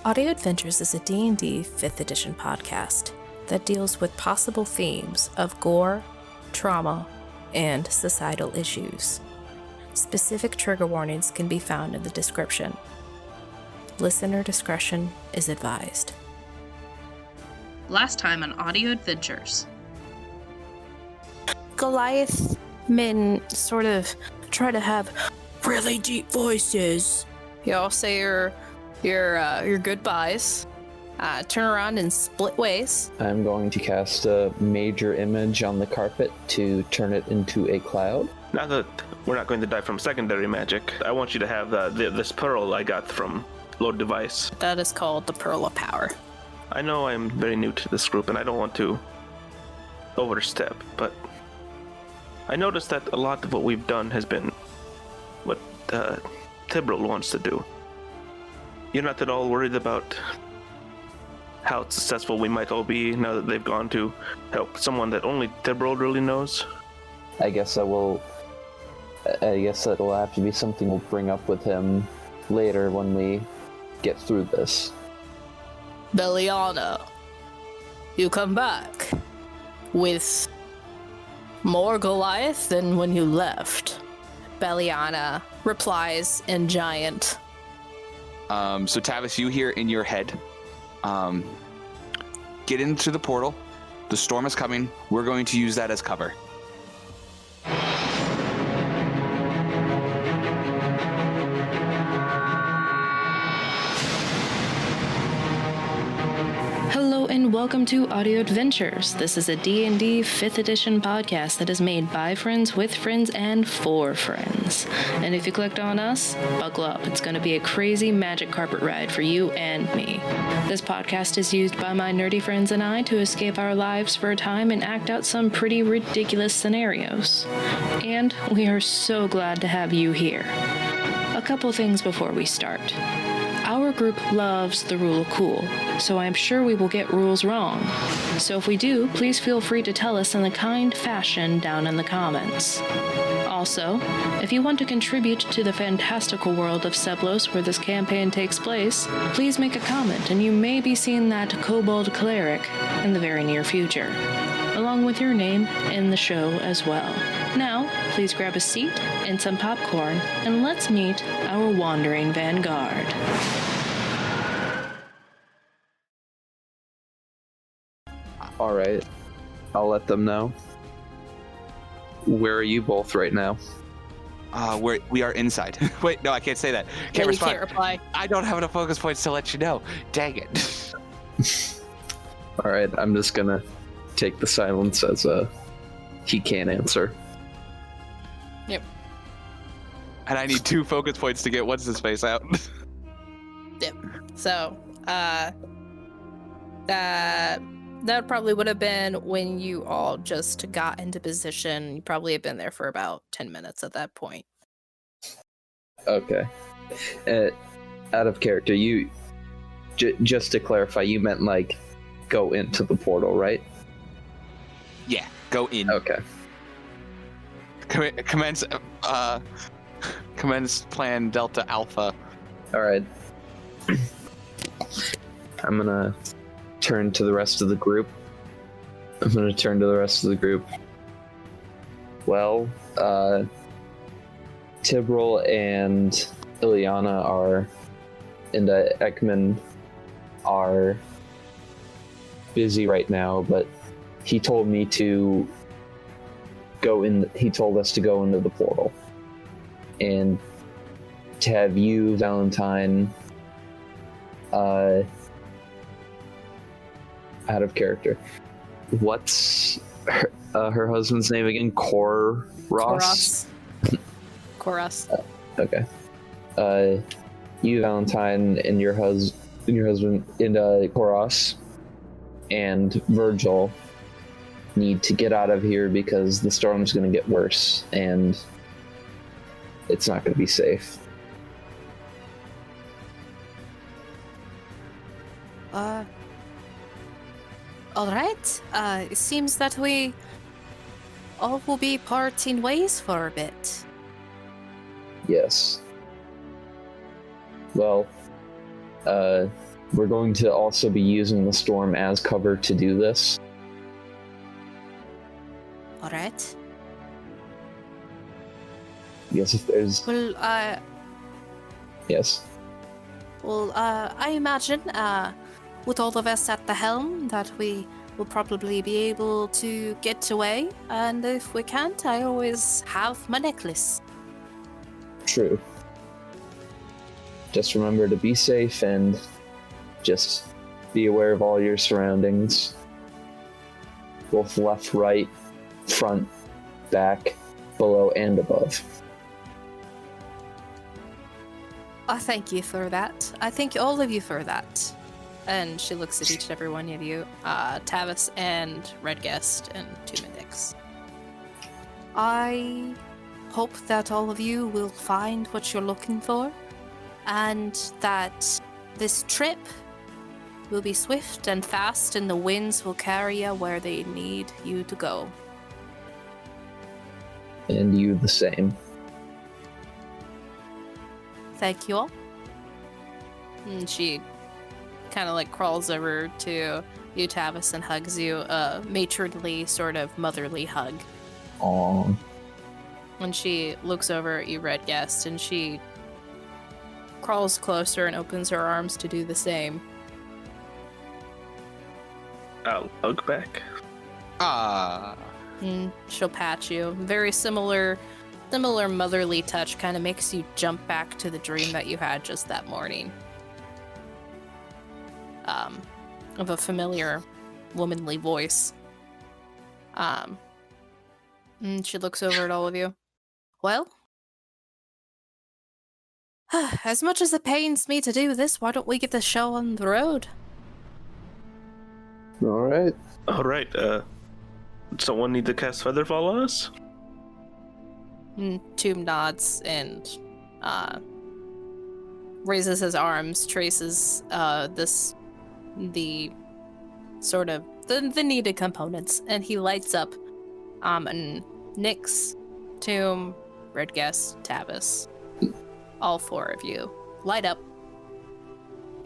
Audio Adventures is a D&D 5th edition podcast that deals with possible themes of gore, trauma, and societal issues. Specific trigger warnings can be found in the description. Listener discretion is advised. Last time on Audio Adventures. Goliath men sort of try to have really deep voices. You all say your goodbyes. Turn around and split ways. I'm going to cast a major image on the carpet to turn it into a cloud. Now that we're not going to die from secondary magic, I want you to have this pearl I got from Lord Device. That is called the Pearl of Power. I know I'm very new to this group and I don't want to overstep, but I noticed that a lot of what we've done has been what Cjbeards wants to do. You're not at all worried about how successful we might all be now that they've gone to help someone that only Cjbeards really knows? I guess that'll have to be something we'll bring up with him later when we get through this. Beliana, you come back with more Goliath than when you left. Beliana replies in giant. So Tavis, you hear in your head, get into the portal. The storm is coming. We're going to use that as cover. Hello and welcome to Audio Adventures. This is a D&D 5th edition podcast that is made by friends, with friends, and for friends. And if you clicked on us, buckle up. It's going to be a crazy magic carpet ride for you and me. This podcast is used by my nerdy friends and I to escape our lives for a time and act out some pretty ridiculous scenarios. And we are so glad to have you here. A couple things before we start. Our group loves the rule of cool, so I'm sure we will get rules wrong. So if we do, please feel free to tell us in a kind fashion down in the comments. Also, if you want to contribute to the fantastical world of Seblos where this campaign takes place, please make a comment and you may be seeing that kobold cleric in the very near future, along with your name in the show as well. Now, please grab a seat and some popcorn, and let's meet our Wandering Vanguard. Alright, I'll let them know. Where are you both right now? We are inside. Wait, no, I can't say that. Can't respond. Can't reply. I don't have enough focus points to let you know. Dang it. Alright, I'm just gonna take the silence as he can't answer. Yep. And I need 2 focus points to get what's his face out. Yep. So, that probably would have been when you all just got into position. You probably have been there for about 10 minutes at that point. Okay. Out of character, you... just to clarify, you meant, like, go into the portal, right? Yeah, go in. Okay. Commence plan Delta Alpha. Alright. I'm gonna turn to the rest of the group. Well, Cjbeards and Ileana are, and Ekman are busy right now, but he told me to go in. He told us to go into the portal, and to have you, Valentine, out of character. What's her husband's name again? Koros? Okay. You, Valentine, and your husband, and Koros, and Virgil need to get out of here because the storm's going to get worse, and it's not going to be safe. Alright. It seems that we all will be parting ways for a bit. Yes. Well, we're going to also be using the storm as cover to do this. All right. Yes, if there's... Well, Yes. I imagine, with all of us at the helm, that we will probably be able to get away. And if we can't, I always have my necklace. True. Just remember to be safe and just be aware of all your surroundings. Both left, right, front, back, below, and above. I thank you for that. I thank all of you for that. And she looks at each and every one of you, Tavis and Redguest and Tumendix. I hope that all of you will find what you're looking for, and that this trip will be swift and fast, and the winds will carry you where they need you to go. And you the same. Thank you all. And she kind of like crawls over to you, Tavis, and hugs you, a matronly, sort of motherly hug. Aww. When she looks over at you, Redguest, and she crawls closer and opens her arms to do the same. I'll hug back. And she'll pat you. Very similar motherly touch, kind of makes you jump back to the dream that you had just that morning. Of a familiar womanly voice. And she looks over at all of you. Well, as much as it pains me to do this, why don't we get the show on the road? Alright. Alright, someone need to cast Featherfall on us? And Tomb nods and raises his arms, traces the sort of the needed components, and he lights up and Nyx, Tomb, Redguest, Tavis, all four of you light up,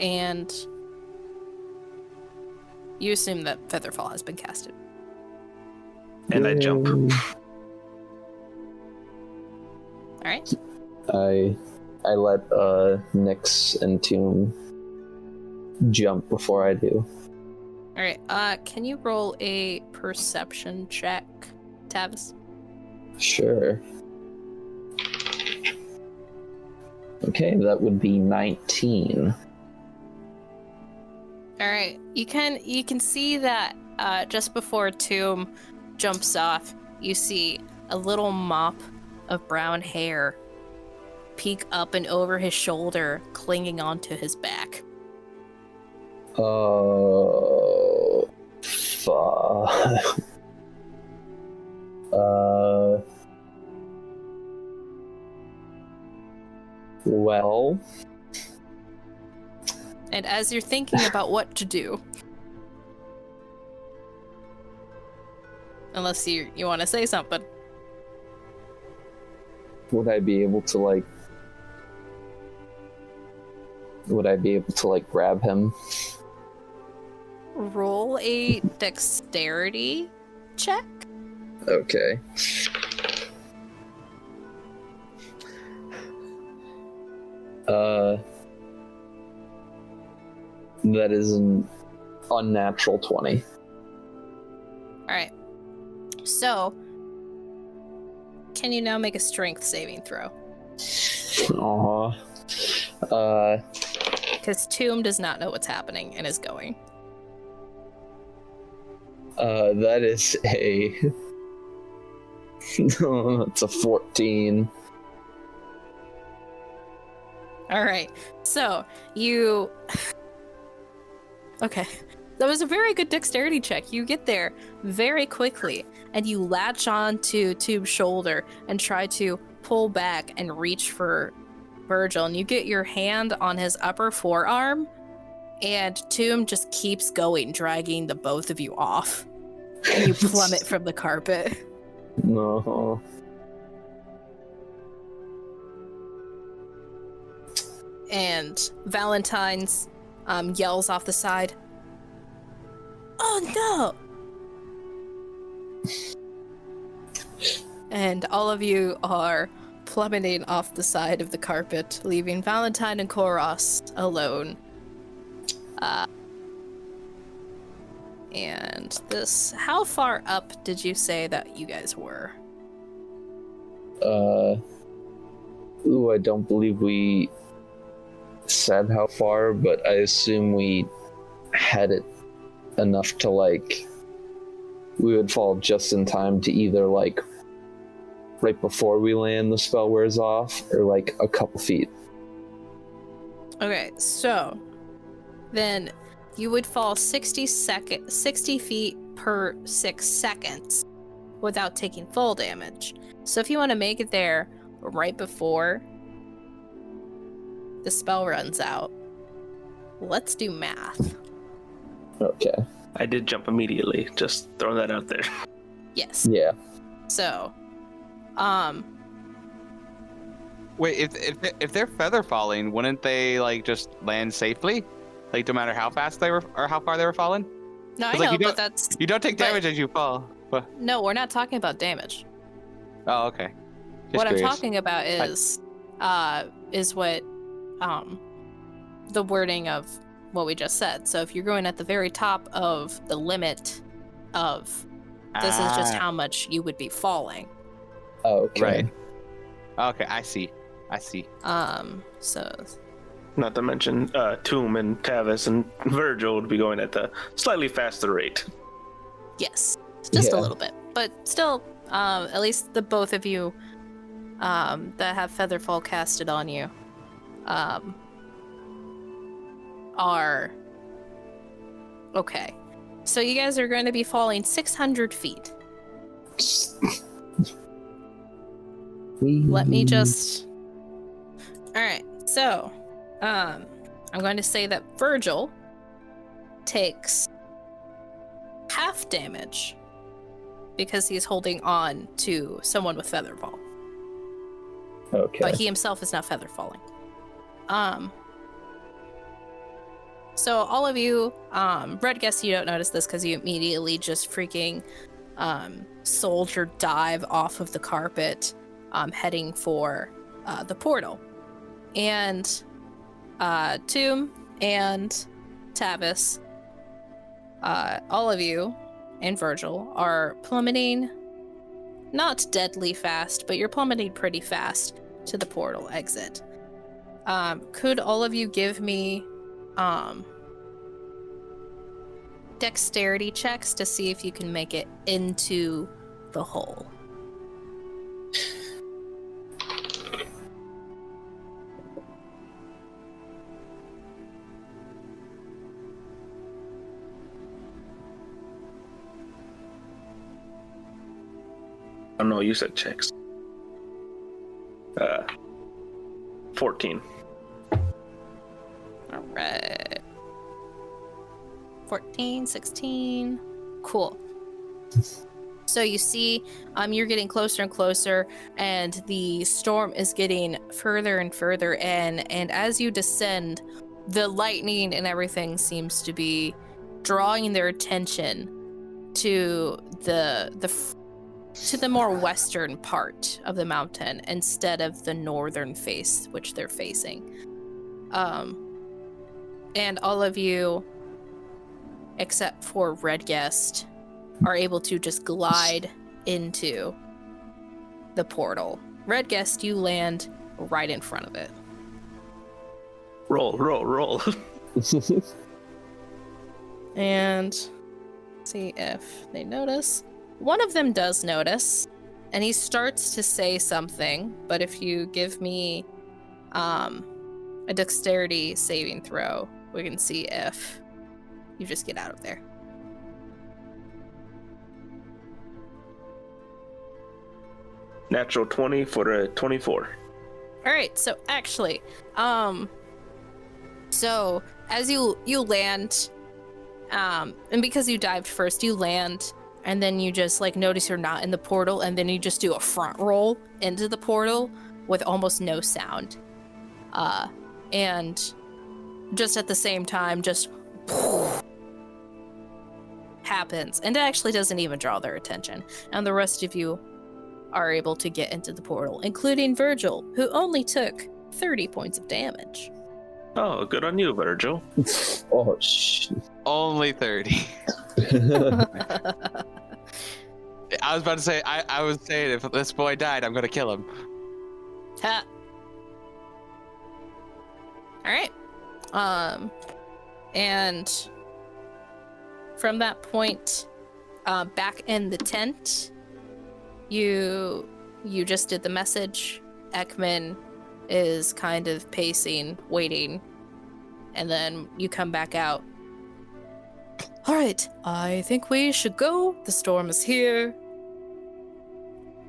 and you assume that Featherfall has been casted. And I jump. Alright. I let Nyx and Tomb jump before I do. Alright, can you roll a perception check, Tavis? Sure. Okay, that would be 19. Alright, you can see that just before Tomb jumps off, you see a little mop of brown hair peek up and over his shoulder, clinging onto his back. Oh, fuck. Well. And as you're thinking about what to do, unless you want to say something, Would I be able to grab him? roll a dexterity check. Okay. That is an unnatural 20. Alright. So, can you now make a strength saving throw? Because Tomb does not know what's happening and is going. That is a... That's a 14. Alright, so you... Okay, that was a very good dexterity check. You get there very quickly, and you latch on to Tube's shoulder and try to pull back and reach for Virgil, and you get your hand on his upper forearm, and Tomb just keeps going, dragging the both of you off, and you plummet from the carpet. No. And Valentine's yells off the side. Oh no! And all of you are plummeting off the side of the carpet, leaving Valentine and Koros alone. And this, how far up did you say that you guys were? I don't believe we said how far, but I assume we had it enough to, like, we would fall just in time to either, like, right before we land, the spell wears off, or, like, a couple feet. Okay, so then you would fall 60 feet per 6 seconds without taking full damage. So if you want to make it there right before the spell runs out, let's do math. Okay. I did jump immediately. Just throwing that out there. Yes. Yeah. So, Wait, if they're feather falling, wouldn't they like just land safely? Like no matter how fast they were or how far they were falling? no, I 'Cause, know, like, but that's You don't take But- damage as you fall. But, no. We're not talking about damage. oh, okay. Just What curious. I'm talking about is what the wording of what we just said. So if you're going at the very top of the limit of this is just how much you would be falling. Okay. Right. Okay, I see. So Not to mention Tomb and Tavis and Virgil would be going at the slightly faster rate. yes, just a Yeah. little bit, but still, at least the both of you that have Featherfall casted on you are okay. So you guys are going to be falling 600 feet. Let me just... Alright, so, I'm going to say that Virgil takes half damage because he's holding on to someone with Featherfall. Okay. But he himself is not feather falling. So all of you, Red guess you don't notice this because you immediately just freaking soldier dive off of the carpet, heading for the portal. And Tomb and Tavis, all of you and Virgil are plummeting, not deadly fast, but you're plummeting pretty fast to the portal exit. Could all of you give me dexterity checks to see if you can make it into the hole? Oh no, you said checks. 14. All right. 14, 16. Cool. So you see, you're getting closer and closer, and the storm is getting further and further in. And as you descend, the lightning and everything seems to be drawing their attention to the more western part of the mountain instead of the northern face, which they're facing. And all of you, except for Red Guest, are able to just glide into the portal. Red Guest, you land right in front of it. Roll. And see if they notice. One of them does notice, and he starts to say something, but if you give me a dexterity saving throw, we can see if you just get out of there. Natural 20 for a 24. All right, so actually, so as you land, and because you dived first, you land, and then you just like notice you're not in the portal, and then you just do a front roll into the portal with almost no sound. And just at the same time, just happens, and it actually doesn't even draw their attention. And the rest of you are able to get into the portal, including Virgil, who only took 30 points of damage. Oh, good on you, Virgil. Oh, shh. Only 30. I was about to say, I was saying, if this boy died, I'm gonna kill him. Ha. All right. And from that point, back in the tent, you just did the message. Ekman is kind of pacing, waiting, and then you come back out. All right, I think we should go. The storm is here.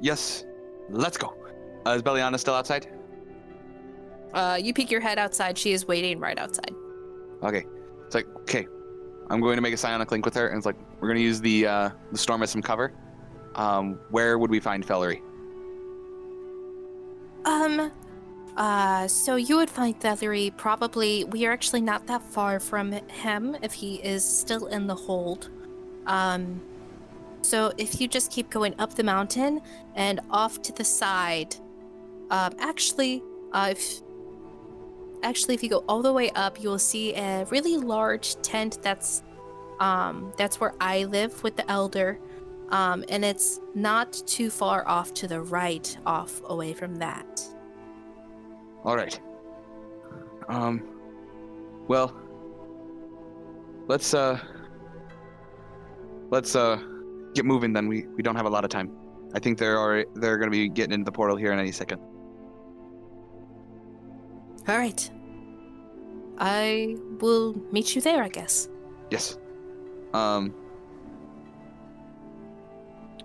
Yes, let's go. Is Beliana still outside? You peek your head outside. She is waiting right outside. Okay. It's like, okay. I'm going to make a psionic link with her, and it's like, we're going to use the storm as some cover. Where would we find Fellery? So you would find Fellery probably, we are actually not that far from him if he is still in the hold. So if you just keep going up the mountain and off to the side, if you go all the way up, you will see a really large tent that's where I live with the elder. And it's not too far off to the right, off away from that. All right. Well, let's get moving then. We don't have a lot of time. I think they're going to be getting into the portal here in any second. All right. I will meet you there, I guess. Yes.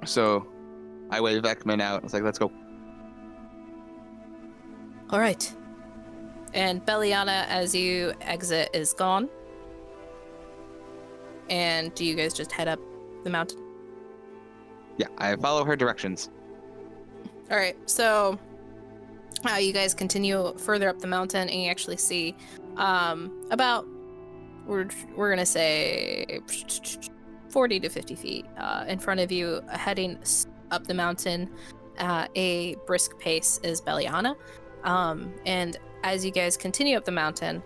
So I wave Ekman out. It's like, let's go. All right. And Beliana, as you exit, is gone. And do you guys just head up the mountain? Yeah, I follow her directions. All right. So you guys continue further up the mountain, and you actually see about, we're going to say 40 to 50 feet in front of you, heading up the mountain a brisk pace is Beliana. And as you guys continue up the mountain,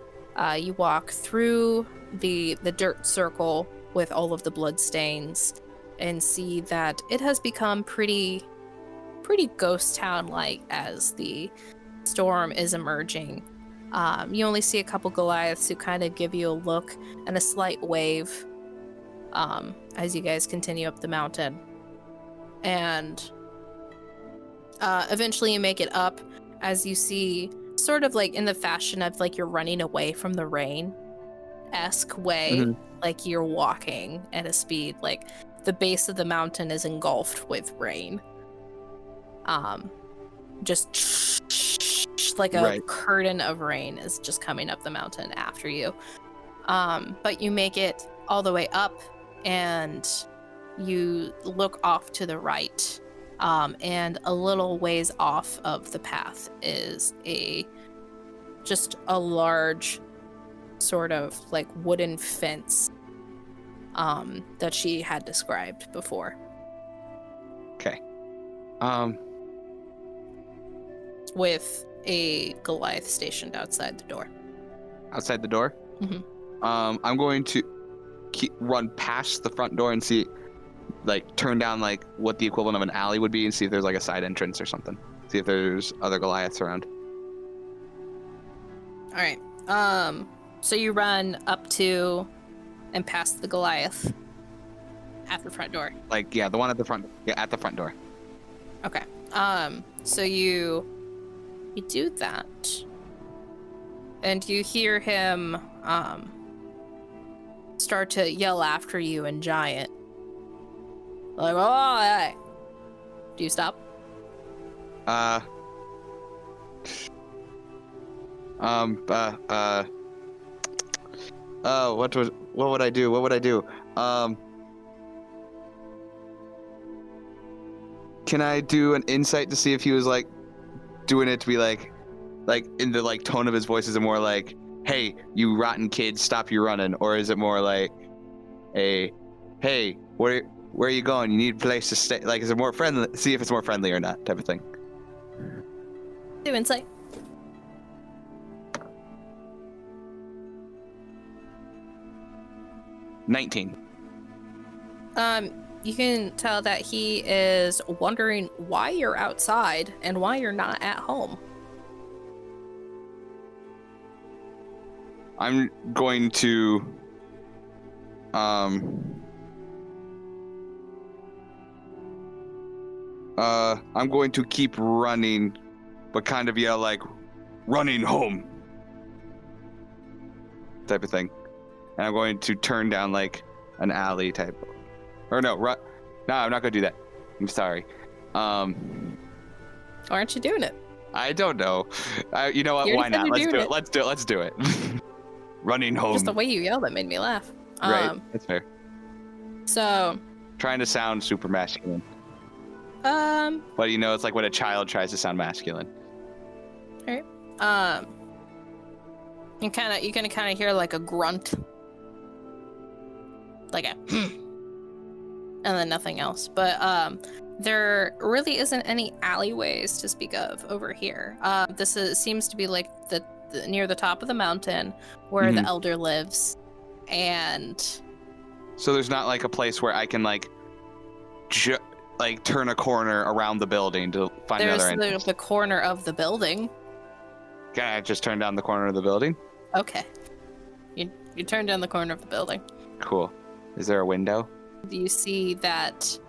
you walk through the dirt circle with all of the blood stains and see that it has become pretty ghost town-like as the storm is emerging. You only see a couple Goliaths who kind of give you a look and a slight wave as you guys continue up the mountain. And eventually you make it up as you see, sort of like in the fashion of like you're running away from the rain-esque way, Mm-hmm. like you're walking at a speed, like the base of the mountain is engulfed with rain. Just like a curtain of rain is just coming up the mountain after you. But you make it all the way up and you look off to the right. And a little ways off of the path is just a large sort of like wooden fence that she had described before. Okay. With a Goliath stationed outside the door. Outside the door? Mm-hmm. I'm going to run past the front door and see, like, turn down, like, what the equivalent of an alley would be and see if there's, like, a side entrance or something. See if there's other Goliaths around. All right. So you run up to and past the Goliath at the front door. Like, yeah, the one at the front. Yeah, at the front door. Okay. So you do that, and you hear him start to yell after you in Giant. Like, oh, hey. Do you stop? What would I do? What would I do? Can I do an insight to see if he was like doing it to be like in the like tone of his voice is a more like, hey, you rotten kids, stop your running? Or is it more like a, hey, where are you going? You need a place to stay. Like, is it more friendly? See if it's more friendly or not, type of thing. Do insight. $19. You can tell that he is wondering why you're outside and why you're not at home. I'm going to I'm going to keep running, but kind of yell like, running home, type of thing. And I'm going to turn down like an alley type. Or no, no, I'm not going to do that. I'm sorry. Why aren't you doing it? I don't know. You know what? Why not? Let's do it. Let's do it. Running home. Just the way you yelled, that made me laugh. Right. That's fair. So. Trying to sound super masculine. But you know, it's like when a child tries to sound masculine. All right. You're gonna kind of hear like a grunt, like a, and then nothing else. But there really isn't any alleyways to speak of over here. Seems to be like the near the top of the mountain where the elder lives, and so there's not like a place where I can like turn a corner around the building to find another entrance. There's the corner of the building. Can I just turn down the corner of the building? Okay. You turn down the corner of the building. Cool. Is there a window? You see that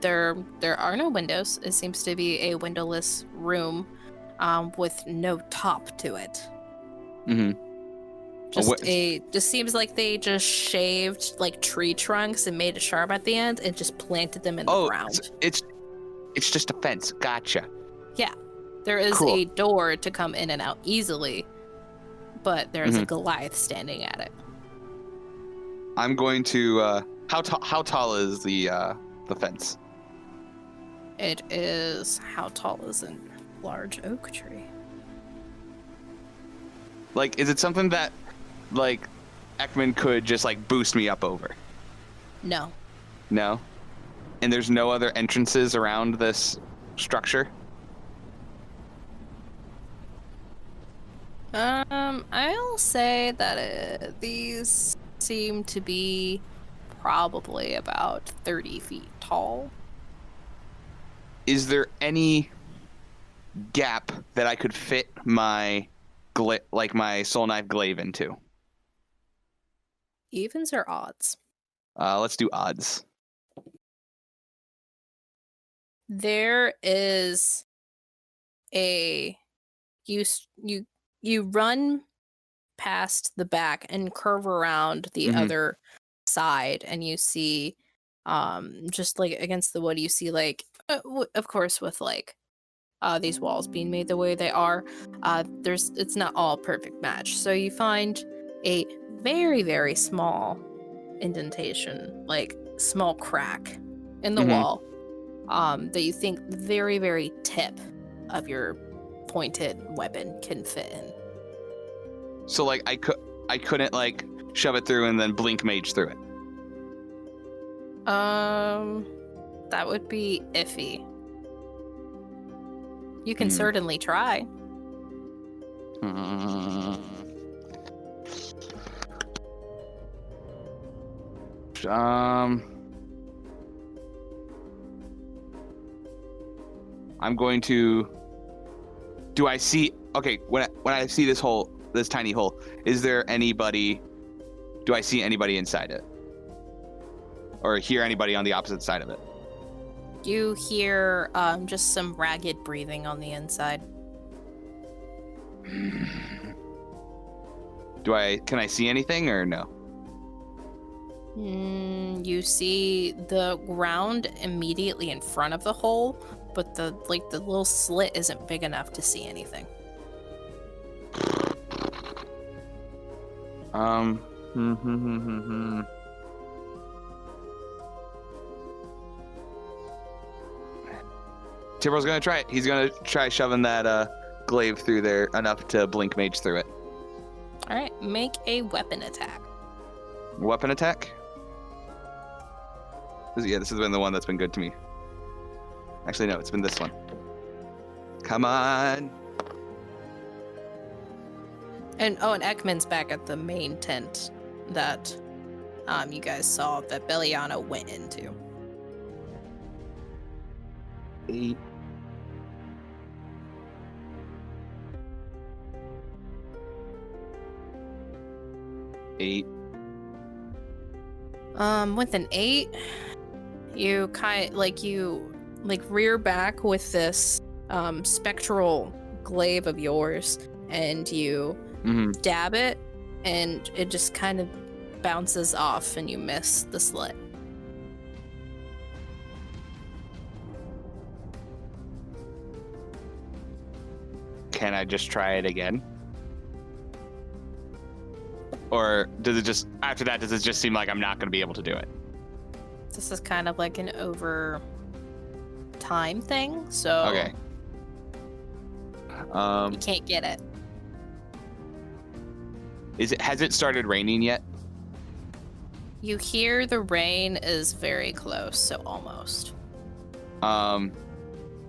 there are no windows. It seems to be a windowless room with no top to it. Mm-hmm. Just seems like they just shaved like tree trunks and made a sharp at the end and just planted them in the ground. It's just a fence. Gotcha. Yeah. There is a door to come in and out easily, but there is a Goliath standing at it. I'm going to how tall is the fence? It is how tall is a large oak tree? Like, is it something that like Ekman could just like boost me up over? No. No? And there's no other entrances around this structure? I'll say that these seem to be probably about 30 feet tall. Is there any gap that I could fit my my soul knife glaive into? Evens or odds? Let's do odds. There is you run past the back and curve around the other side, and you see just like against the wood, you see like of course with like these walls being made the way they are, it's not all perfect match. So you find a very, very small indentation, like small crack in the wall, that you think the very, very tip of your pointed weapon can fit in. So like I couldn't like shove it through and then blink mage through it. That would be iffy. You can certainly try. I'm going to. Do I see? Okay, when I see this tiny hole, is there anybody? Do I see anybody inside it, or hear anybody on the opposite side of it? You hear just some ragged breathing on the inside. Can I see anything or no? You see the ground immediately in front of the hole, but the little slit isn't big enough to see anything. Timber's gonna try it. He's gonna try shoving that glaive through there enough to blink mage through it. All right, make a weapon attack. Weapon attack? This has been the one that's been good to me. Actually, no, it's been this one. Come on. And Ekman's back at the main tent that you guys saw that Beliana went into. 8. With an 8, you rear back with this spectral glaive of yours, and you dab it, and it just kind of bounces off, and you miss the slit. Can I just try it again? Or does it just, after that, does it just seem like I'm not going to be able to do it? This is kind of like an over time thing, so Okay. You can't get it. Has it started raining yet? You hear the rain is very close, so almost. I'm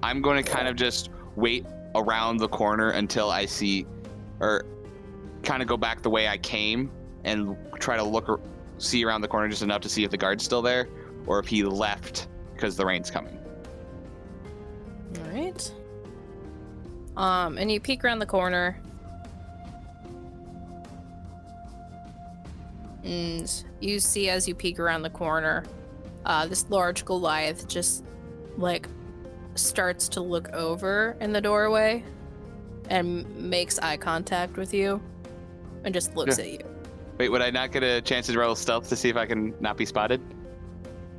going to kind of just wait around the corner until I see, or kind of go back the way I came and try to see around the corner just enough to see if the guard's still there or if he left because the rain's coming. All right. And you peek around the corner. And you see, as you peek around the corner, this large Goliath just, starts to look over in the doorway and makes eye contact with you and just looks at you. Wait, would I not get a chance to roll stealth to see if I can not be spotted?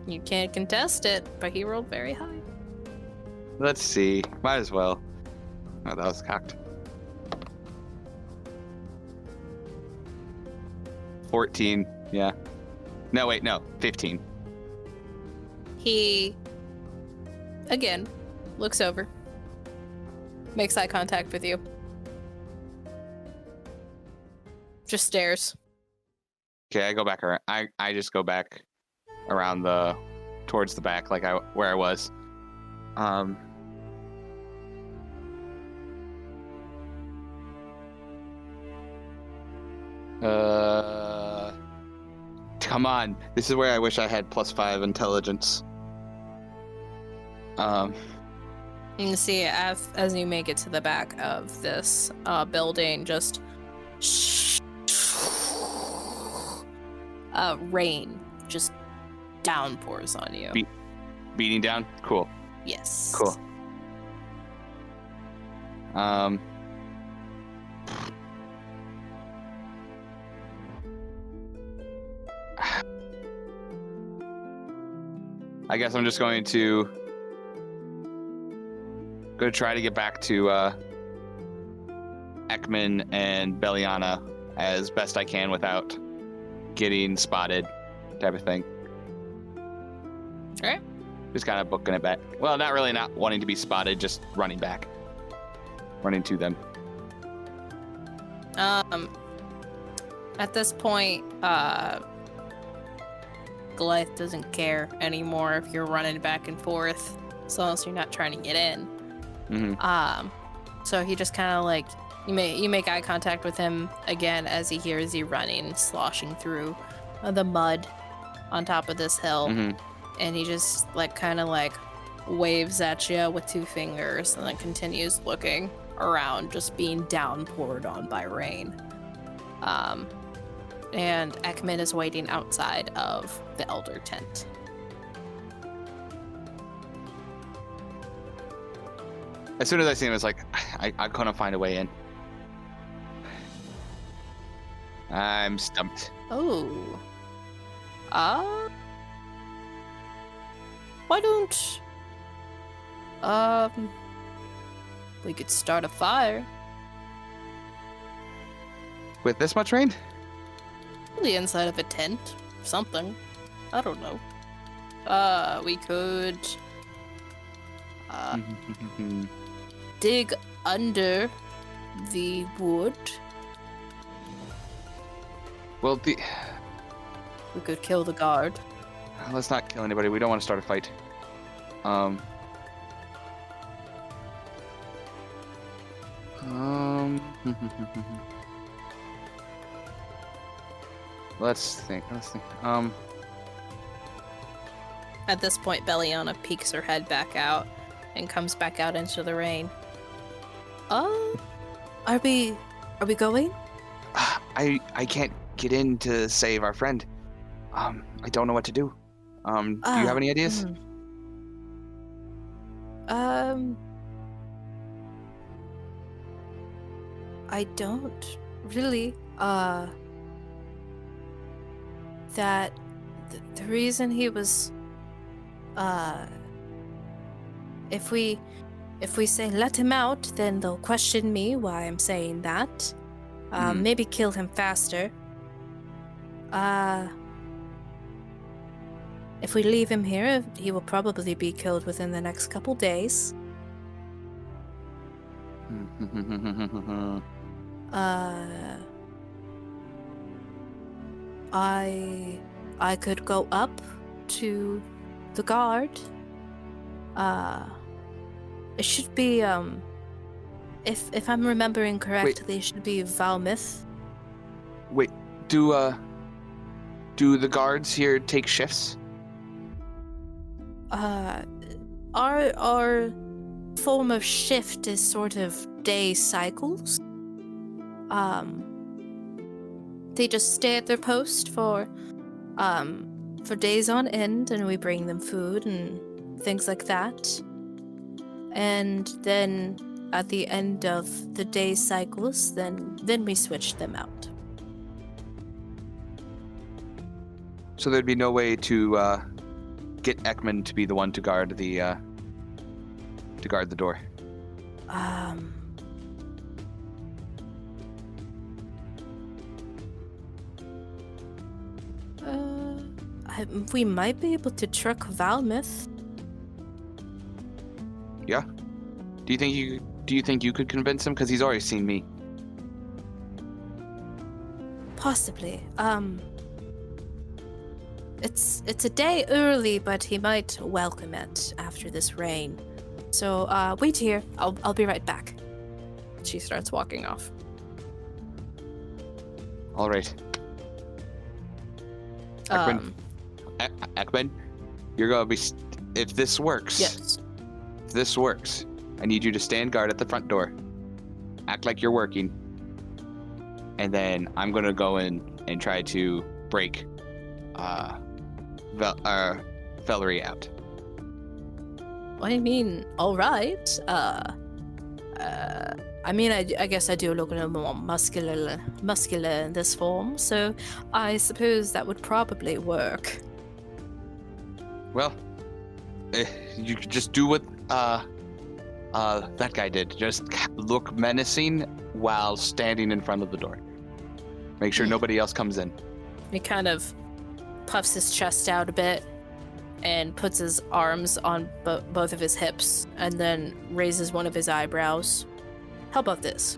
You can't contest it, but he rolled very high. Let's see. Might as well. Oh, that was cocked. 14. Yeah. No, wait, no. 15. He, again, looks over, makes eye contact with you, just stares. Okay, I go back around. I just go back around towards the back, where I was. Come on. This is where I wish I had +5 intelligence. You can see as you make it to the back of this building, just rain just downpours on you. Beating down? Cool. Yes. Cool. I guess I'm just going to try to get back to Ekman and Beliana as best I can without getting spotted, type of thing. All right. Just kind of booking it back. Well, not really not wanting to be spotted, just running back. Running to them. At this point, Goliath doesn't care anymore if you're running back and forth, as long as you're not trying to get in. Mm-hmm. So he just kind of you make eye contact with him again as he hears you running, sloshing through the mud on top of this hill. Mm-hmm. And he just waves at you with 2 fingers and then continues looking around, just being downpoured on by rain. And Ekman is waiting outside of the elder tent. As soon as I see him, it's I couldn't find a way in. I'm stumped. Oh. Why don't we could start a fire? With this much rain? The inside of a tent. Something. I don't know. We could dig under the wood Well, We could kill the guard. let's not kill anybody. We don't want to start a fight. Let's think. At this point, Belliana peeks her head back out and comes back out into the rain. Are we going? I can't get in to save our friend. I don't know what to do. Do you have any ideas? I don't really. That the reason he was, if we say let him out, then they'll question me why I'm saying that. Maybe kill him faster. If we leave him here, he will probably be killed within the next couple days. I could go up to the guard. It should be if I'm remembering correctly, it should be Valmouth. Wait, do the guards here take shifts? Our form of shift is sort of day cycles. They just stay at their post for days on end, and we bring them food and things like that. And then at the end of the day cycles, then we switch them out. So there'd be no way to get Ekman to be the one to guard the door. We might be able to truck Valmouth. Yeah. Do you think you could convince him? Because he's already seen me. Possibly. It's a day early, but he might welcome it after this rain. So wait here. I'll be right back. She starts walking off. All right. Ekman, you're gonna be. If this works. Yes. If this works, I need you to stand guard at the front door. Act like you're working. And then I'm gonna go in and try to break Valerie out. I mean, all right. I mean, I guess I do look a little more muscular in this form, so I suppose that would probably work. Well, you could just do what that guy did. Just look menacing while standing in front of the door. Make sure nobody else comes in. He kind of puffs his chest out a bit and puts his arms on both of his hips and then raises one of his eyebrows. How about this?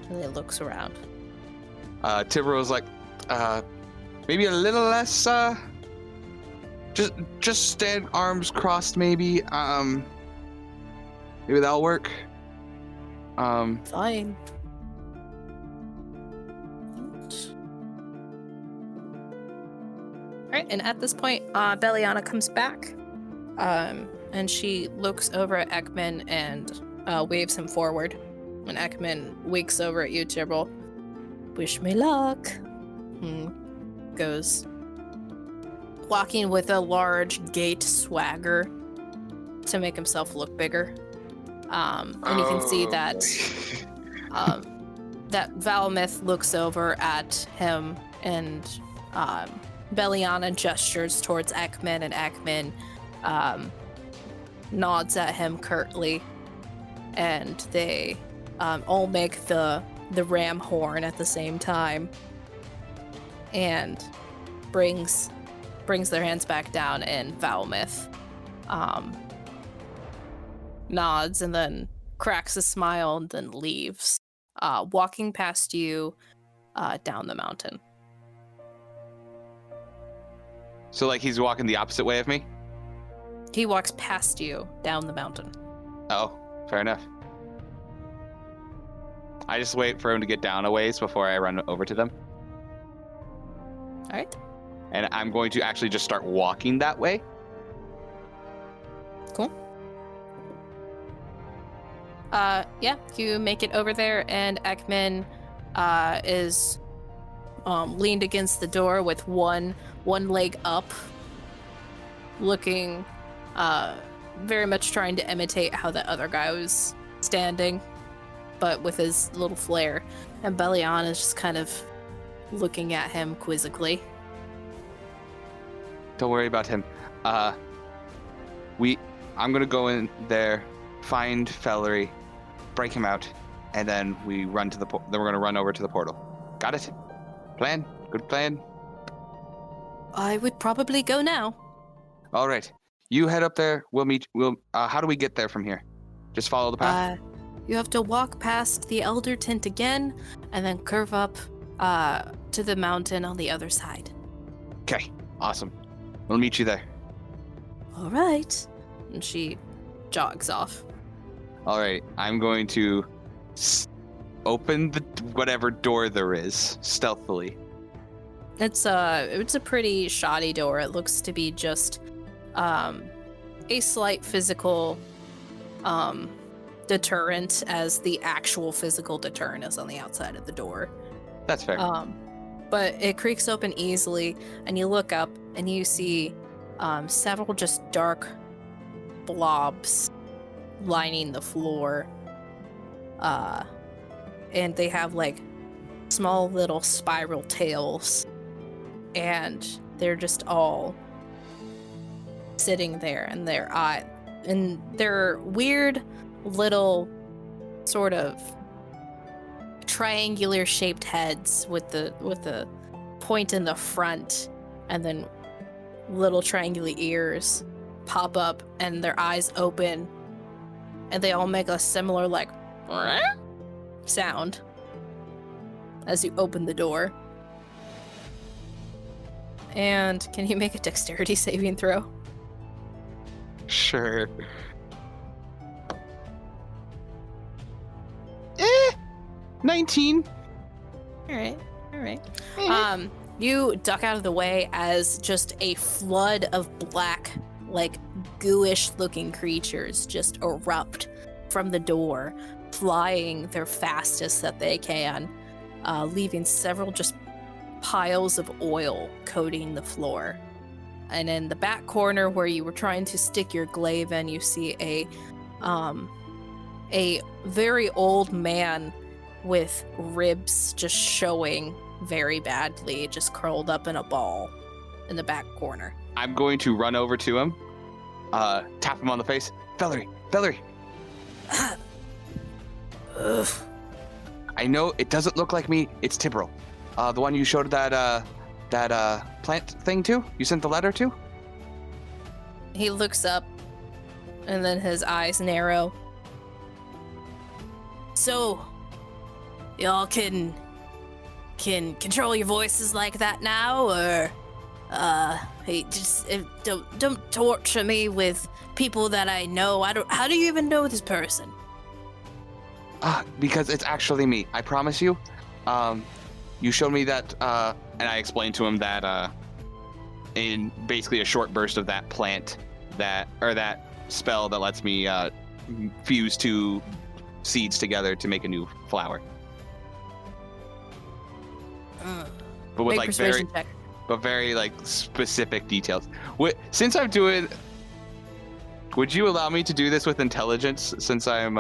And he looks around. Tibro's like, maybe a little less, just stand arms crossed, maybe. Maybe that'll work. Fine. Alright, and at this point, Belliana comes back. And she looks over at Ekman and waves him forward. When Ekman winks over at you, Tibble. Wish me luck. Goes walking with a large gait swagger to make himself look bigger. And you can see that that Valmouth looks over at him, and Belliana gestures towards Ekman, and Ekman nods at him curtly, and they all make the ram horn at the same time, and brings their hands back down, and Valmouth nods and then cracks a smile and then leaves, walking past you down the mountain. So like he's walking the opposite way of me? He walks past you down the mountain. Oh, fair enough. I just wait for him to get down a ways before I run over to them. All right. And I'm going to actually just start walking that way. Cool. Yeah, you make it over there, and Ekman is leaned against the door with one leg up, looking very much trying to imitate how the other guy was standing, but with his little flare. And Belian is just kind of looking at him quizzically. Don't worry about him. I'm gonna go in there, find Fellery, break him out, and then we run to then we're gonna run over to the portal. Got it? Plan? Good plan? I would probably go now. All right. You head up there. We'll meet. How do we get there from here? Just follow the path? You have to walk past the Elder Tent again, and then curve up to the mountain on the other side. Okay. Awesome. We'll meet you there. All right. And she jogs off. All right. I'm going to open the whatever door there is stealthily. It's a pretty shoddy door. It looks to be just a slight physical deterrent, as the actual physical deterrent is on the outside of the door. That's fair. But it creaks open easily, and you look up and you see several just dark blobs lining the floor. And they have like small little spiral tails, and they're just all sitting there, and they're weird little sort of triangular shaped heads with the point in the front, and then little triangular ears pop up, and their eyes open, and they all make a similar like sound as you open the door. And can you make a dexterity saving throw? Sure. 19. All right. You duck out of the way as just a flood of black, like gooish looking creatures just erupt from the door, flying their fastest that they can, leaving several just piles of oil coating the floor. And in the back corner where you were trying to stick your glaive in, you see a very old man with ribs just showing very badly, just curled up in a ball in the back corner. I'm going to run over to him, tap him on the face. Fellery! Ugh. I know it doesn't look like me. It's Tibril. The one you showed that plant thing to? You sent the letter to? He looks up, and then his eyes narrow. So, y'all can control your voices like that now, or hey, just don't torture me with people that I know. How do you even know this person? Because it's actually me. I promise you. You showed me that, and I explained to him that in basically a short burst of that plant, that spell that lets me fuse two seeds together to make a new flower. But with like very like specific details. Since I'm doing, would you allow me to do this with intelligence? Since I'm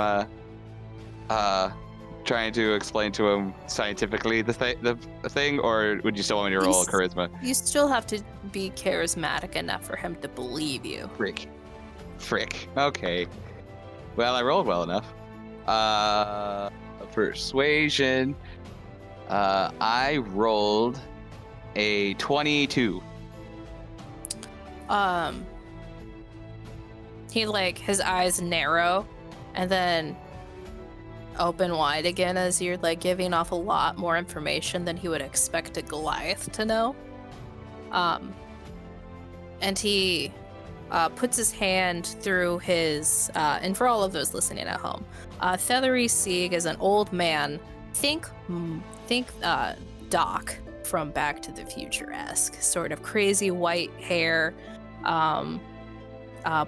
trying to explain to him scientifically the thing, or would you still want me to roll charisma? You still have to be charismatic enough for him to believe you. Frick. Okay. Well, I rolled well enough. Persuasion. I rolled a 22. He his eyes narrow, and then open wide again as you're giving off a lot more information than he would expect a Goliath to know. and he puts his hand through his, and for all of those listening at home, Thethery Sieg is an old man. Think Doc from Back to the Future-esque, sort of crazy white hair,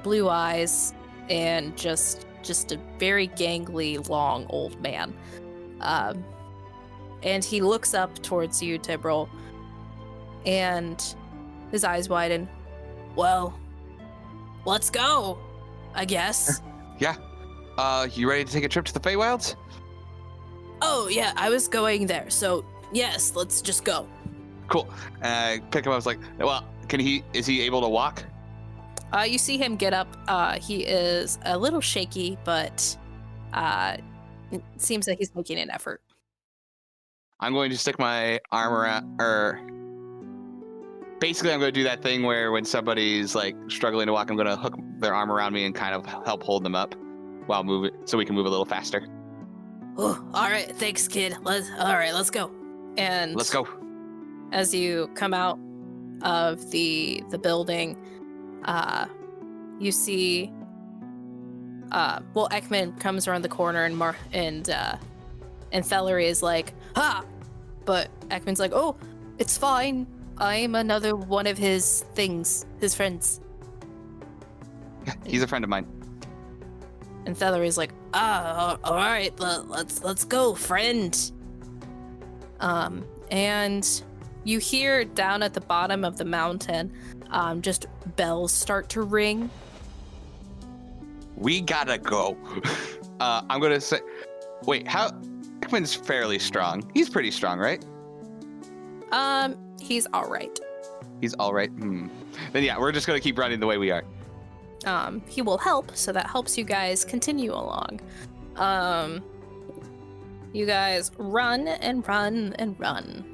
blue eyes, and just a very gangly, long old man. And he looks up towards you, Tibril, and his eyes widen. Well, let's go, I guess. Yeah. You ready to take a trip to the Feywilds? Oh, yeah, I was going there, so yes, let's just go. Cool. Pick him up. I was like, well, is he able to walk? You see him get up. He is a little shaky, but it seems like he's making an effort. I'm going to stick my arm around, basically I'm going to do that thing where when somebody's like struggling to walk, I'm going to hook their arm around me and kind of help hold them up while moving, so we can move a little faster. Oh, all right, thanks, kid. Let's go. And let's go. As you come out of the building, you see, Ekman comes around the corner and Thethery is like, ha! But Ekman's like, oh, it's fine. I'm another one of his friends. Yeah, he's a friend of mine. And Thethery's like, all right, let's go, friend. And you hear down at the bottom of the mountain, just bells start to ring. We gotta go. I'm gonna say, wait, Ekman's fairly strong. He's pretty strong, right? He's all right. He's all right. Then yeah, we're just gonna keep running the way we are. He will help, so that helps you guys continue along. You guys run and run and run.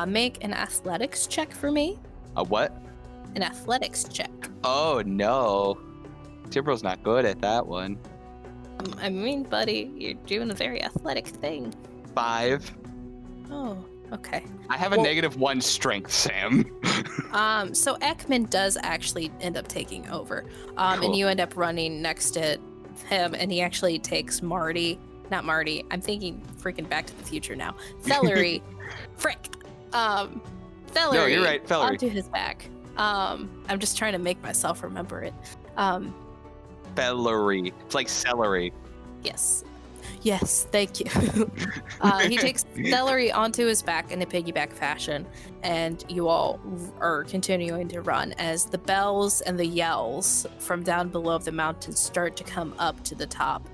Make an athletics check for me. A what? An athletics check. Oh no. Tibril's not good at that one. I mean, buddy, you're doing a very athletic thing. 5. Oh, okay. I have a -1 strength, Sam. So Ekman does actually end up taking over. Cool. And you end up running next to him, and he actually takes not Marty. I'm thinking freaking Back to the Future now. Thethery. Frick. Thethery. No, you're right, Thethery. Onto his back. I'm just trying to make myself remember it. Thethery. It's like celery. Yes, thank you. He takes Thethery onto his back in a piggyback fashion, and you all are continuing to run as the bells and the yells from down below the mountain start to come up to the top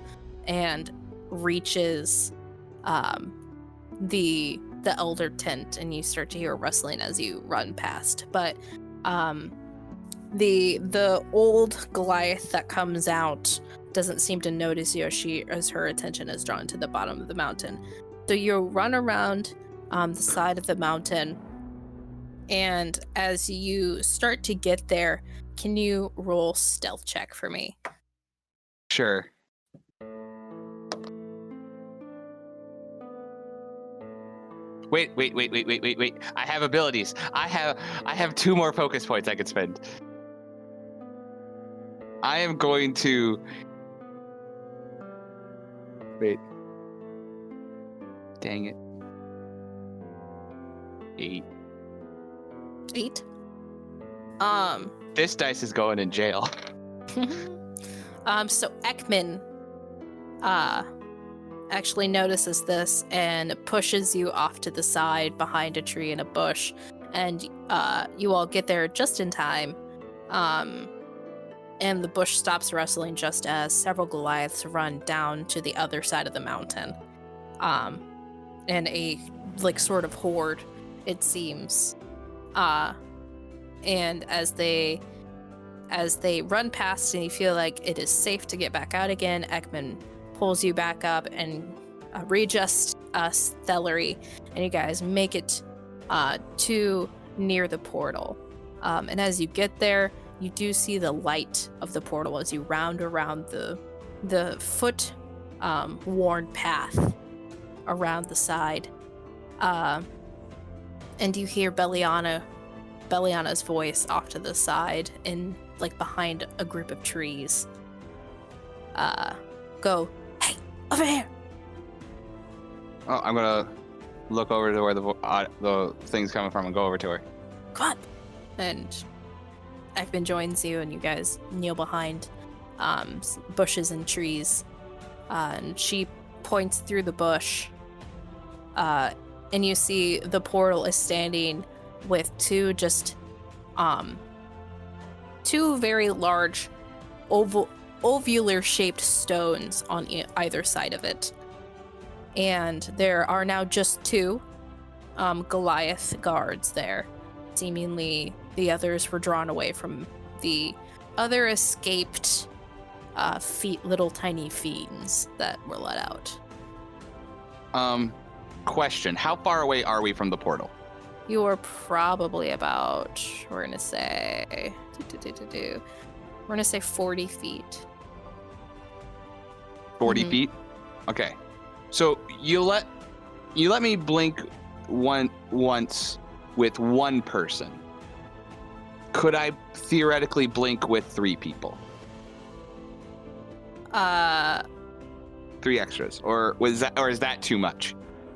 and reaches the elder tent, and you start to hear rustling as you run past. But the old Goliath that comes out doesn't seem to notice you as her attention is drawn to the bottom of the mountain. So you run around the side of the mountain, and as you start to get there, can you roll stealth check for me? Sure. Wait. I have abilities. I have 2 more focus points I could spend. I am going to... Wait. Dang it. 8. 8? This dice is going in jail. So Ekman actually notices this and pushes you off to the side behind a tree and a bush, and you all get there just in time. And the bush stops rustling just as several Goliaths run down to the other side of the mountain. In a sort of horde, it seems. And as they run past and you feel like it is safe to get back out again, Ekman pulls you back up and readjusts Thethery, and you guys make it to near the portal. And as you get there, you do see the light of the portal as you round around the foot worn path around the side. And you hear Belliana Beliana's voice off to the side in like behind a group of trees. Go, hey, over here. Oh, I'm gonna look over to where the thing's coming from and go over to her. Come on. And Ekman joins you, and you guys kneel behind bushes and trees. And she points through the bush. And you see the portal is standing with two very large ovular shaped stones on either side of it. And there are now just two Goliath guards there. Seemingly the others were drawn away from the other escaped little tiny fiends that were let out. Question, how far away are we from the portal? You are probably about, we're gonna say 40 feet. 40 feet? Okay. So you let me blink once with one person. Could I theoretically blink with 3 people? 3 extras, or is that too much?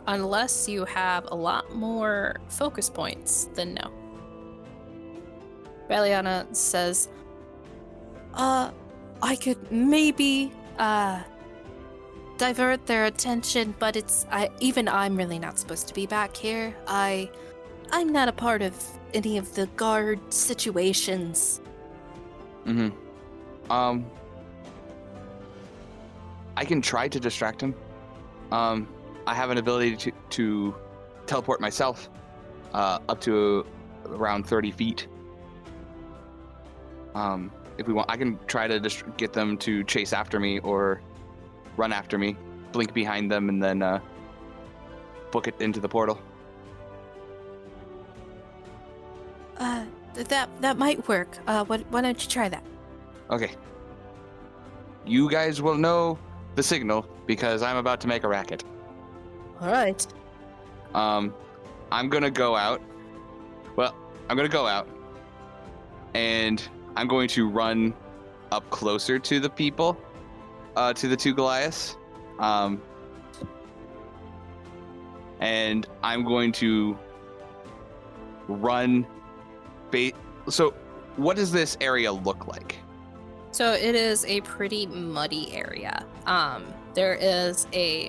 Unless you have a lot more focus points, then no. Beliana says, I could maybe divert their attention, but even I'm really not supposed to be back here. I'm not a part of any of the guard situations. Mm-hmm. I can try to distract him. I have an ability to teleport myself up to around 30 feet. If we want, I can try to just get them to chase after me or run after me, blink behind them, and then book it into the portal. That might work. Why don't you try that? Okay. You guys will know the signal because I'm about to make a racket. All right. I'm gonna go out. Well, I'm gonna go out, and I'm going to run up closer to the people, to the 2 Goliaths. And I'm going to run. So, what does this area look like? So it is a pretty muddy area. There is there's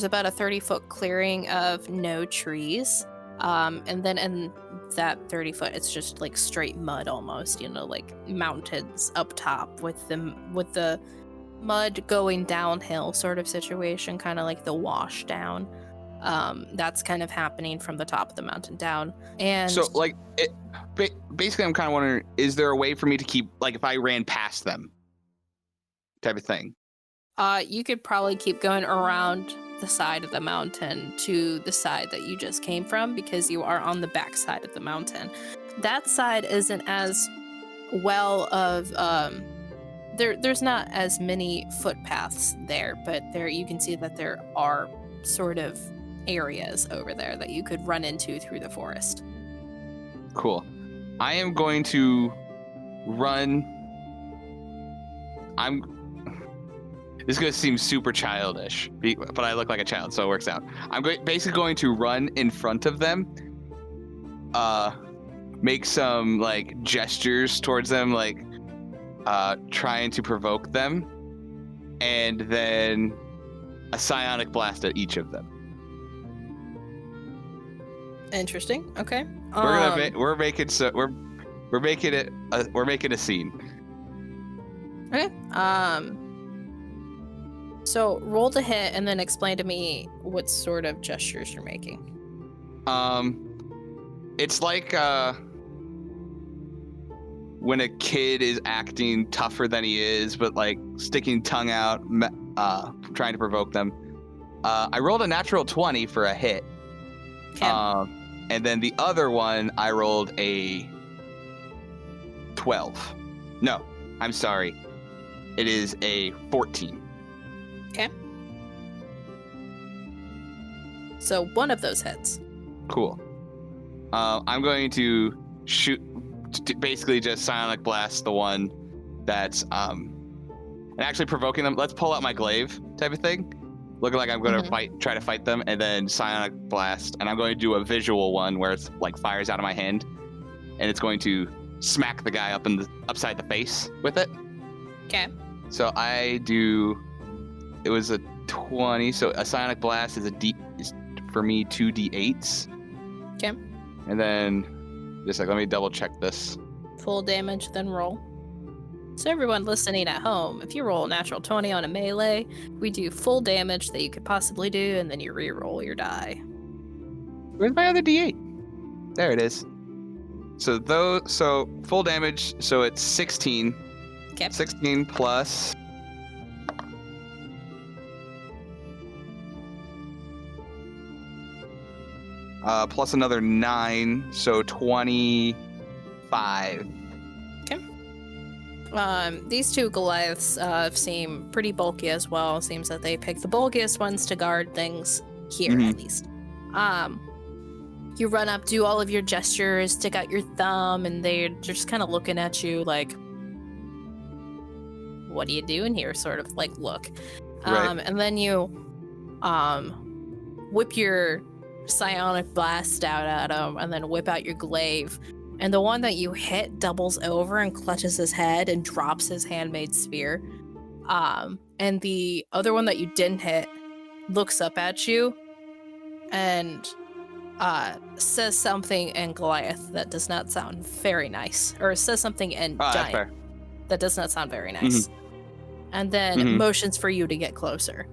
about a 30-foot clearing of no trees. And then in that 30 foot, it's just like straight mud almost, like mountains up top with the mud going downhill sort of situation, kind of like the wash down. That's kind of happening from the top of the mountain down. And so basically I'm kind of wondering, is there a way for me to keep, like, if I ran past them type of thing? You could probably keep going around the side of the mountain to the side that you just came from, because you are on the back side of the mountain. That side isn't as well of there's not as many footpaths there, but there you can see that there are sort of areas over there that you could run into through the forest. Cool. I am going to run. This is going to seem super childish, but I look like a child, so it works out. I'm basically going to run in front of them, make some like gestures towards them, like trying to provoke them, and then a psionic blast at each of them. Interesting. Okay. We're making a scene. Okay. So roll to hit and then explain to me what sort of gestures you're making. It's like when a kid is acting tougher than he is, but like sticking tongue out, trying to provoke them. I rolled a natural 20 for a hit. Okay. And then the other one, I rolled a 12. No, I'm sorry. It is a 14. Okay. So one of those hits. Cool. I'm going to shoot, basically just Psionic Blast the one that's and actually provoking them. Let's pull out my glaive type of thing, looking like I'm going to try to fight them, and then Psionic Blast, and I'm going to do a visual one where it's like fires out of my hand, and it's going to smack the guy upside the face with it. Okay. So I do. It was a 20. So a Psionic Blast is is for me 2d8s. Okay. And then just like let me double check this. Full damage, then roll. So everyone listening at home, if you roll a natural 20 on a melee, we do full damage that you could possibly do, and then you re-roll your die. Where's my other d8? There it is. So full damage. So it's 16. Okay. 16 plus. Plus another 9, so 25. Okay. These two Goliaths seem pretty bulky as well. Seems that they pick the bulkiest ones to guard things here, at least. You run up, do all of your gestures, stick out your thumb, and they're just kind of looking at you like, what are you doing here? Sort of like look. Right. And then you whip your Psionic Blast out at him, and then whip out your glaive. And the one that you hit doubles over and clutches his head and drops his handmade spear. And the other one that you didn't hit looks up at you and says something in Goliath that does not sound very nice. Or says something in Giant that does not sound very nice. And then motions for you to get closer.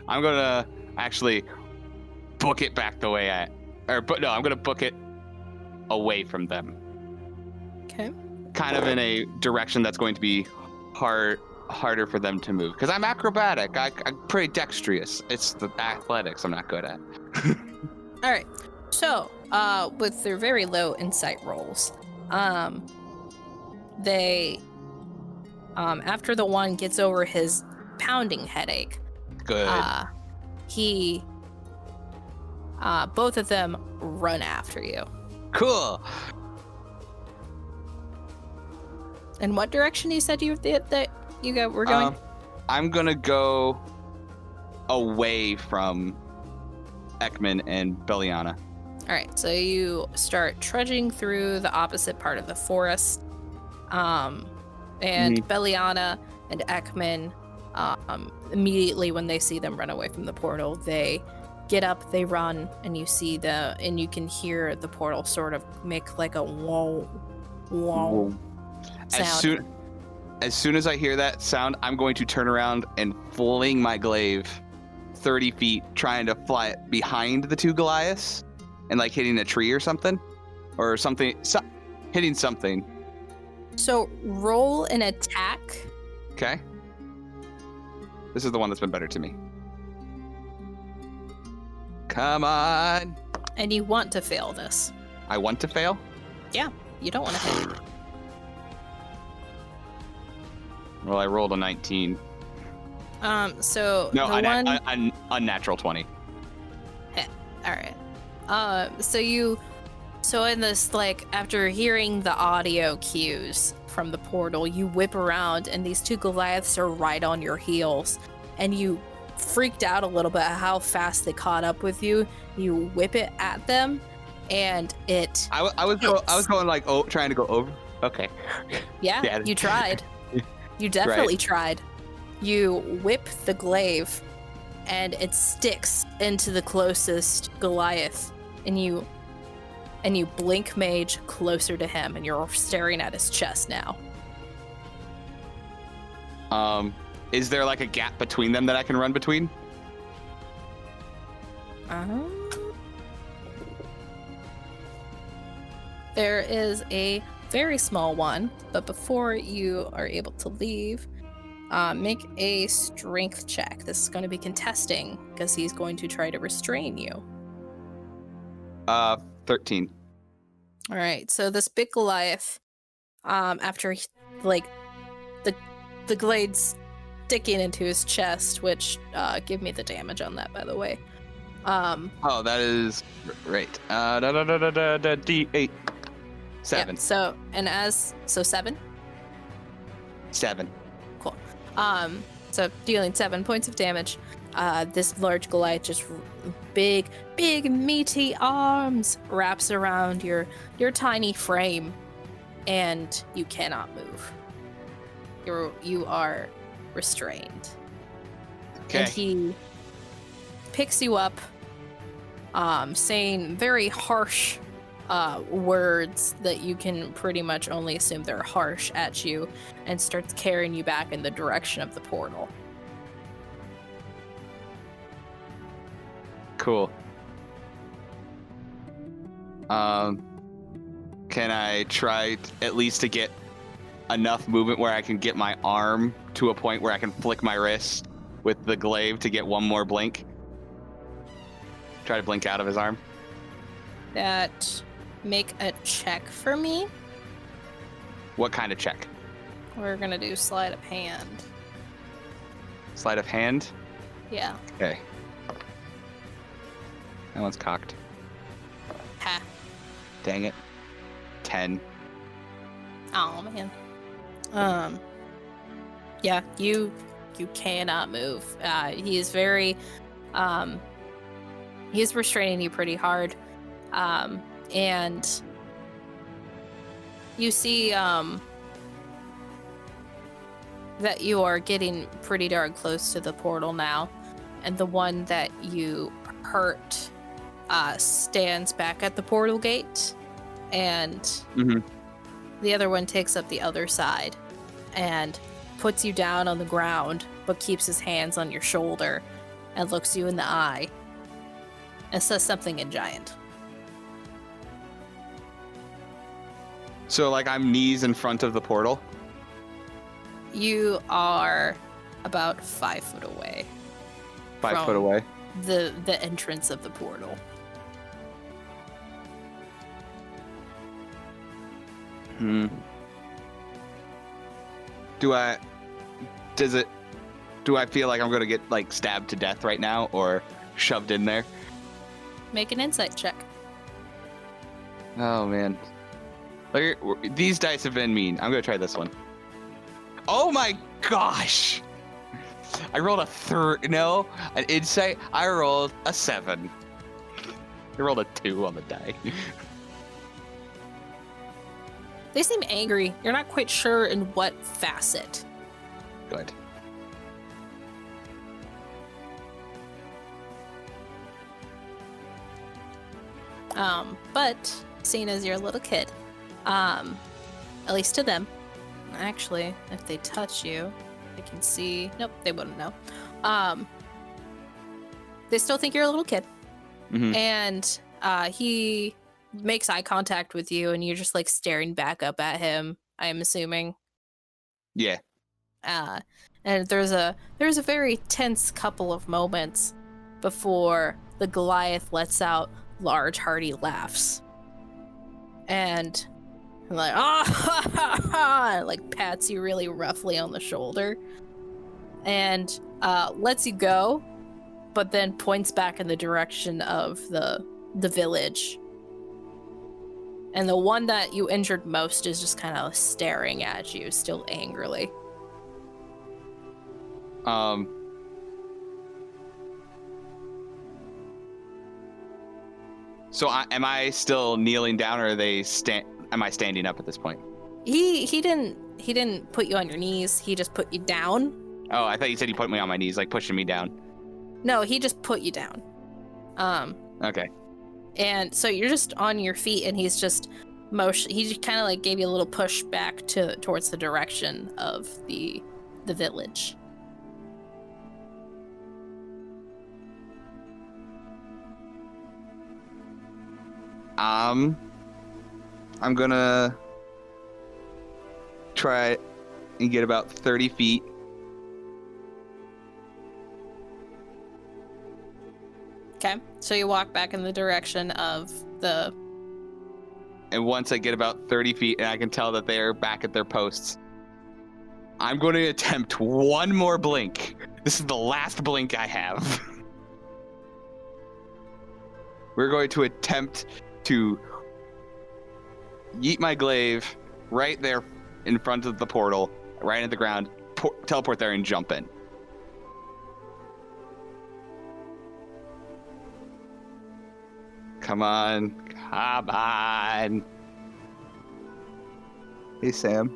I'm gonna actually book it back the way I'm gonna book it away from them. Okay. Kind of in a direction that's going to be harder for them to move. Because I'm acrobatic. I'm pretty dexterous. It's the athletics I'm not good at. All right. So, with their very low insight rolls, they, after the one gets over his pounding headache, Good. Both of them run after you. Cool. In what direction you said were going? I'm gonna go away from Ekman and Beliana. All right, so you start trudging through the opposite part of the forest, and Beliana and Ekman, immediately when they see them run away from the portal, they get up, they run, and you see and you can hear the portal sort of make like a whoa, whoa sound. As soon as I hear that sound, I'm going to turn around and fling my glaive 30 feet, trying to fly it behind the two Goliaths and like hitting a tree or something, hitting something. So roll an attack. Okay. This is the one that's been better to me. Come on. And you want to fail this. I want to fail? Yeah, you don't want to hit. Well, I rolled a 19. So no, the an unnatural 20. All right. So in this, like, after hearing the audio cues from the portal, you whip around, and these two Goliaths are right on your heels, and you freaked out a little bit at how fast they caught up with you. You whip it at them, and it. I was going like trying to go over. Okay. Yeah. You tried. You definitely tried. You whip the glaive, and it sticks into the closest Goliath, and you blink mage closer to him, and you're staring at his chest now. Is there like a gap between them that I can run between? There is a very small one, but before you are able to leave, make a strength check. This is going to be contesting because he's going to try to restrain you. 13. All right, so this big Goliath, after like the glade's sticking into his chest, which give me the damage on that, by the way. Oh, that is right. D8. 7. Yeah, so 7. 7. Cool. So dealing 7 points of damage. This large Goliath just big meaty arms wraps around your tiny frame, and you cannot move. You are restrained. Okay. And he picks you up, saying very harsh words that you can pretty much only assume they're harsh at you, and starts carrying you back in the direction of the portal. Cool. Can I try at least to get enough movement where I can get my arm to a point where I can flick my wrist with the glaive to get one more blink? Try to blink out of his arm. Make a check for me. What kind of check? We're gonna do sleight of hand. Sleight of hand? Yeah. Okay. That one's cocked. Ha. Dang it. 10. Oh man. Yeah, you cannot move. He is very he's restraining you pretty hard. And you see that you are getting pretty darn close to the portal now, and the one that you hurt stands back at the portal gate, and the other one takes up the other side and puts you down on the ground, but keeps his hands on your shoulder and looks you in the eye and says something in Giant. So, like, I'm knees in front of the portal? You are about 5 foot away. 5 foot away? The entrance of the portal. Do I feel like I'm going to get, like, stabbed to death right now or shoved in there? Make an insight check. Oh, man. Like, these dice have been mean. I'm going to try this one. Oh my gosh! I rolled an insight. I rolled a 7. I rolled a 2 on the die. They seem angry. You're not quite sure in what facet. Good. But seeing as you're a little kid, at least to them, actually, if they touch you, they can see. Nope, they wouldn't know. They still think you're a little kid, and he makes eye contact with you, and you're just like staring back up at him. I'm assuming. Yeah. And there's a very tense couple of moments before the Goliath lets out large, hearty laughs, and like like pats you really roughly on the shoulder, and lets you go, but then points back in the direction of the village. And the one that you injured most is just kind of staring at you, still angrily. So am I still kneeling down, or are they am I standing up at this point? He didn't put you on your knees. He just put you down. Oh, I thought you said he put me on my knees, like pushing me down. No, he just put you down. Okay. And so you're just on your feet, and he's just he just kind of like gave you a little push back towards the direction of the village. I'm gonna try and get about 30 feet. Okay, so you walk back in the direction of the... And once I get about 30 feet and I can tell that they're back at their posts, I'm going to attempt one more blink. This is the last blink I have. we're going to attempt to yeet my glaive right there in front of the portal, right at the ground, teleport there and jump in. Come on. Come on. Hey, Sam.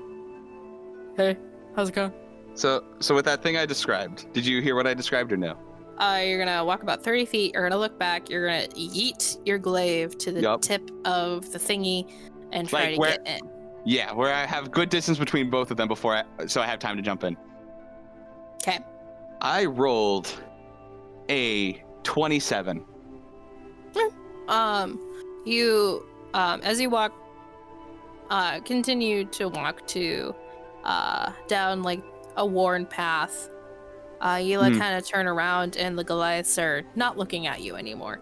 Hey, how's it going? So with that thing I described, did you hear what I described or no? You're gonna walk about 30 feet, you're gonna look back, you're gonna yeet your glaive to the tip of the thingy and try to get in. Yeah, where I have good distance between both of them so I have time to jump in. Okay. I rolled a 27. You, as you walk, continue to walk to, down, like, a worn path. You, like, kind of turn around, and the Goliaths are not looking at you anymore.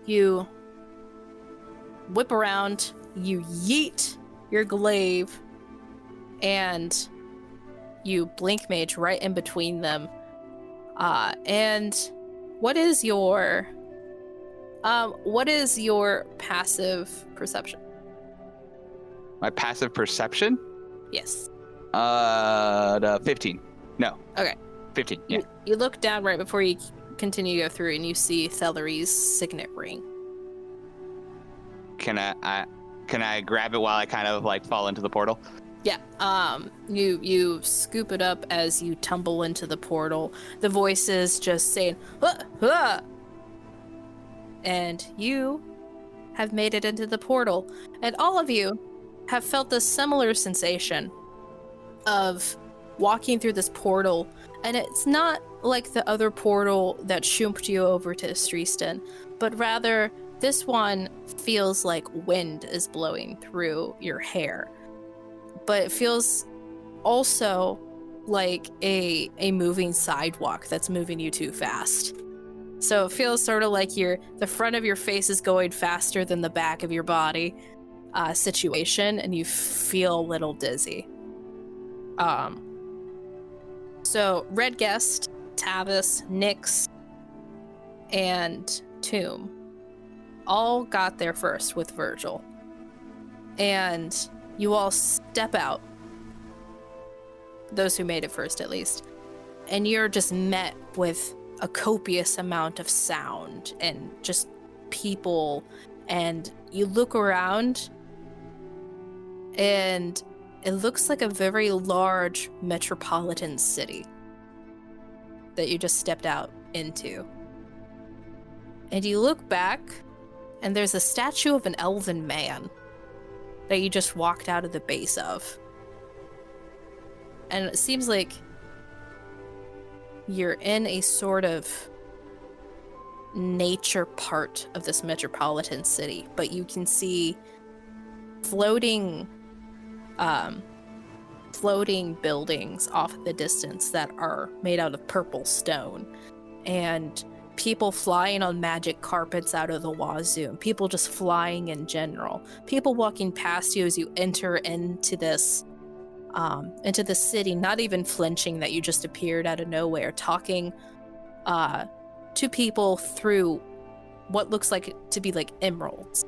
You whip around, you yeet your glaive, and you blink mage right in between them. And what is your passive perception? My passive perception? Yes. 15. No. Okay. 15, yeah. You look down right before you continue to go through, and you see Thelery's signet ring. Can I grab it while I kind of like fall into the portal? Yeah. You scoop it up as you tumble into the portal. The voice is just saying, "Huh, huh." And you have made it into the portal. And all of you have felt this similar sensation of walking through this portal. And it's not like the other portal that shoomped you over to Estriestion, but rather this one feels like wind is blowing through your hair. But it feels also like a moving sidewalk that's moving you too fast. So it feels sort of like the front of your face is going faster than the back of your body situation, and you feel a little dizzy. So Red Guest, Tavis, Nyx, and Tomb all got there first with Virgil. And you all step out, those who made it first at least, and you're just met with a copious amount of sound and just people, and you look around and it looks like a very large metropolitan city that you just stepped out into. And you look back, and there's a statue of an elven man that you just walked out of the base of. And it seems like you're in a sort of nature part of this metropolitan city, but you can see floating buildings off in the distance that are made out of purple stone, and people flying on magic carpets out of the wazoo, and people just flying in general. People walking past you as you enter into this city, not even flinching that you just appeared out of nowhere, talking to people through what looks like to be like emeralds.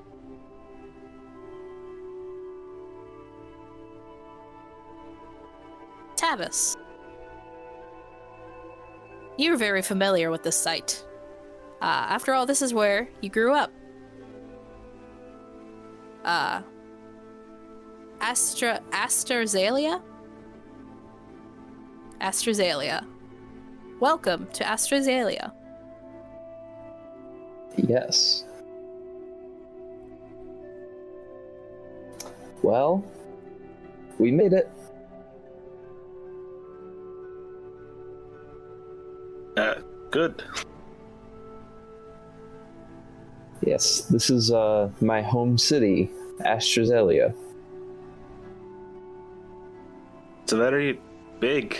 Tavis, you're very familiar with this site. After all, this is where you grew up. Astrazelia? Astrazelia. Welcome to Astrazelia. Yes. Well, we made it. Good. Yes, this is my home city, Astrazelia. It's very big.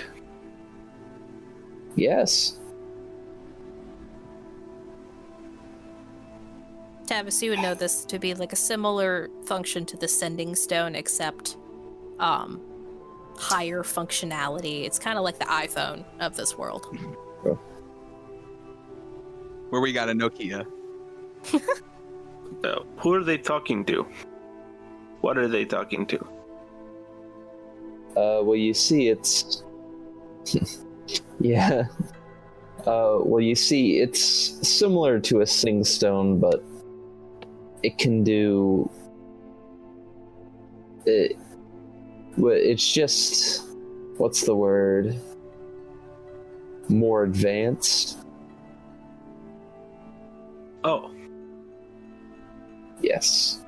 Yes. Tavis, you would know this to be like a similar function to the Sending Stone, except higher functionality. It's kind of like the iPhone of this world. Oh. Where we got a Nokia. Who are they talking to? What are they talking to? Well, you see, it's... yeah. Well, you see, it's similar to a sitting stone, but it can do... It's just... What's the word? More advanced? Oh. Yes.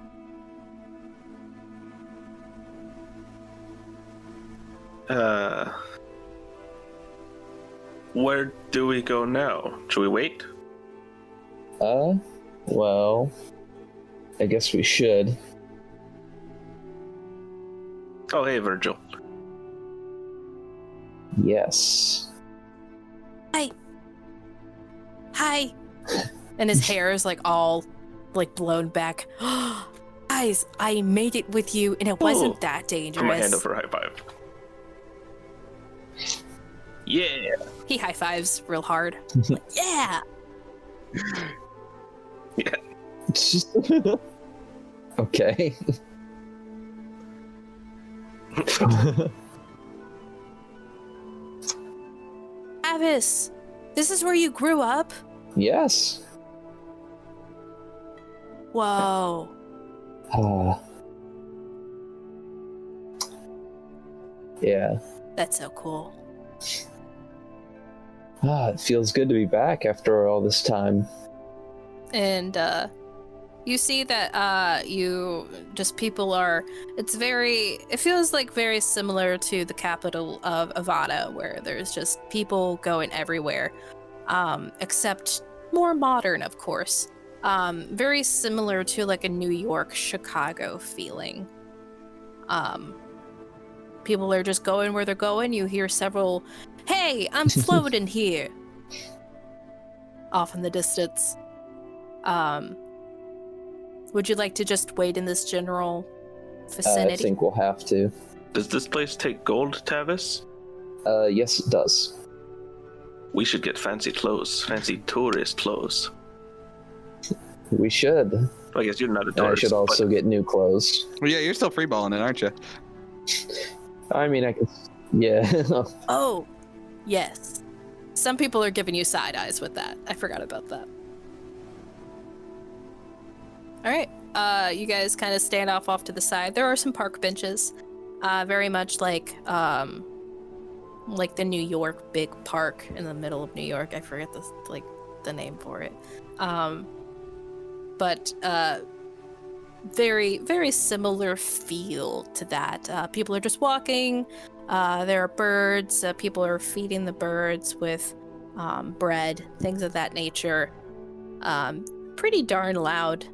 Where do we go now? Should we wait? Well, I guess we should. Oh, hey, Virgil. Yes. Hi. And his hair is like all like blown back. Guys, I made it with you and it wasn't that dangerous. Put my hand over high five. Yeah. He high fives real hard. Like, yeah. Yeah. Okay. Avis, this is where you grew up? Yes. Whoa. Yeah. That's so cool. It feels good to be back after all this time. And you see that it feels like very similar to the capital of Avada, where there's just people going everywhere, except more modern, of course. Very similar to like a New York, Chicago feeling. People are just going where they're going. You hear several, "Hey, I'm floating here," off in the distance. Would you like to just wait in this general vicinity? I think we'll have to. Does this place take gold, Tavis? Yes, it does. We should get fancy clothes, fancy tourist clothes. We should. I guess you're not a And tourist. I should also get new clothes. Well, yeah, you're still freeballing it, aren't you? I mean, I could... Yeah. Oh, yes. Some people are giving you side eyes with that. I forgot about that. All right. You guys kind of stand off to the side. There are some park benches, very much like the New York big park in the middle of New York. I forget the name for it. But very, very similar feel to that. People are just walking. There are birds. People are feeding the birds with bread, things of that nature. Pretty darn loud.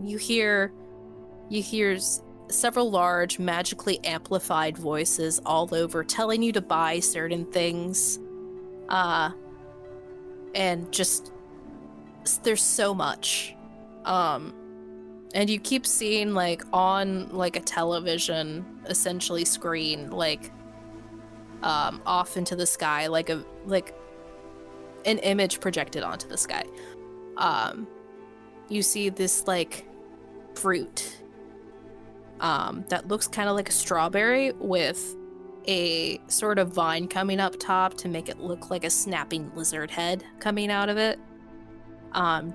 You hear several large, magically amplified voices all over telling you to buy certain things. And just there's so much. And you keep seeing on a television essentially screen off into the sky, like an image projected onto the sky. You see this fruit that looks kind of like a strawberry with a sort of vine coming up top to make it look like a snapping lizard head coming out of it.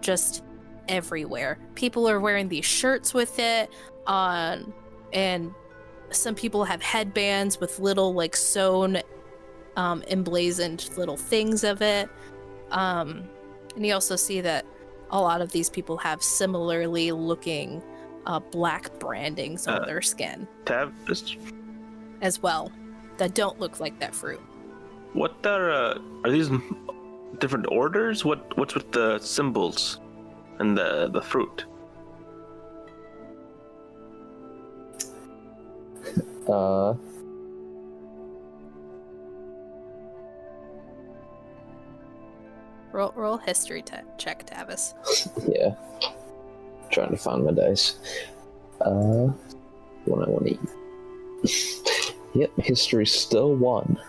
Just everywhere. People are wearing these shirts with it and some people have headbands with little sewn emblazoned little things of it. And you also see that a lot of these people have similarly looking black brandings on their skin as well that don't look like that fruit. What are these different orders? What's with the symbols and the fruit? Roll history check, Tavis. Yeah. Trying to find my dice. What I want to eat. Yep, history still 1.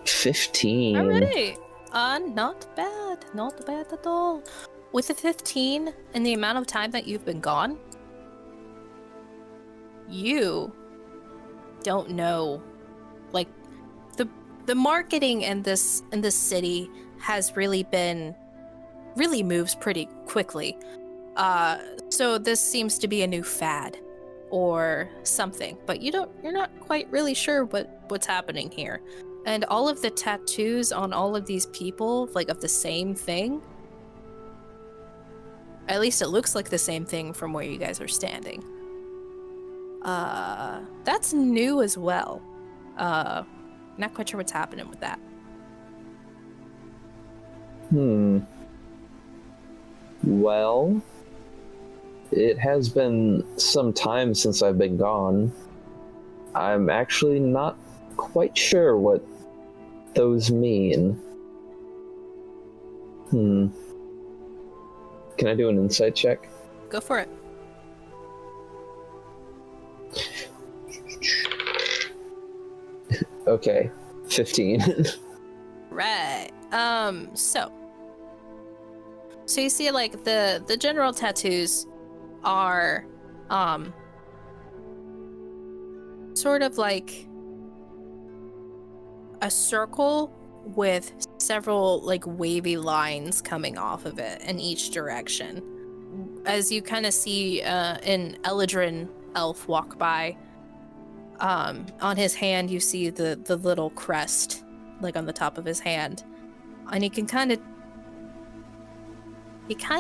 15. Alright. Not bad. Not bad at all. With the 15 and the amount of time that you've been gone, you don't know. Like, the marketing in this city has really moves pretty quickly. So this seems to be a new fad or something, but you're not quite really sure what's happening here. And all of the tattoos on all of these people, like, of the same thing, at least it looks like the same thing from where you guys are standing. That's new as well. Not quite sure what's happening with that. Well, it has been some time since I've been gone. I'm actually not quite sure what those mean. Can I do an insight check? Go for it. Okay, 15. Right. So you see, like, the general tattoos are sort of like a circle with several, like, wavy lines coming off of it in each direction. As you kind of see an Eladrin elf walk by, on his hand you see the little crest, like, on the top of his hand, and he kind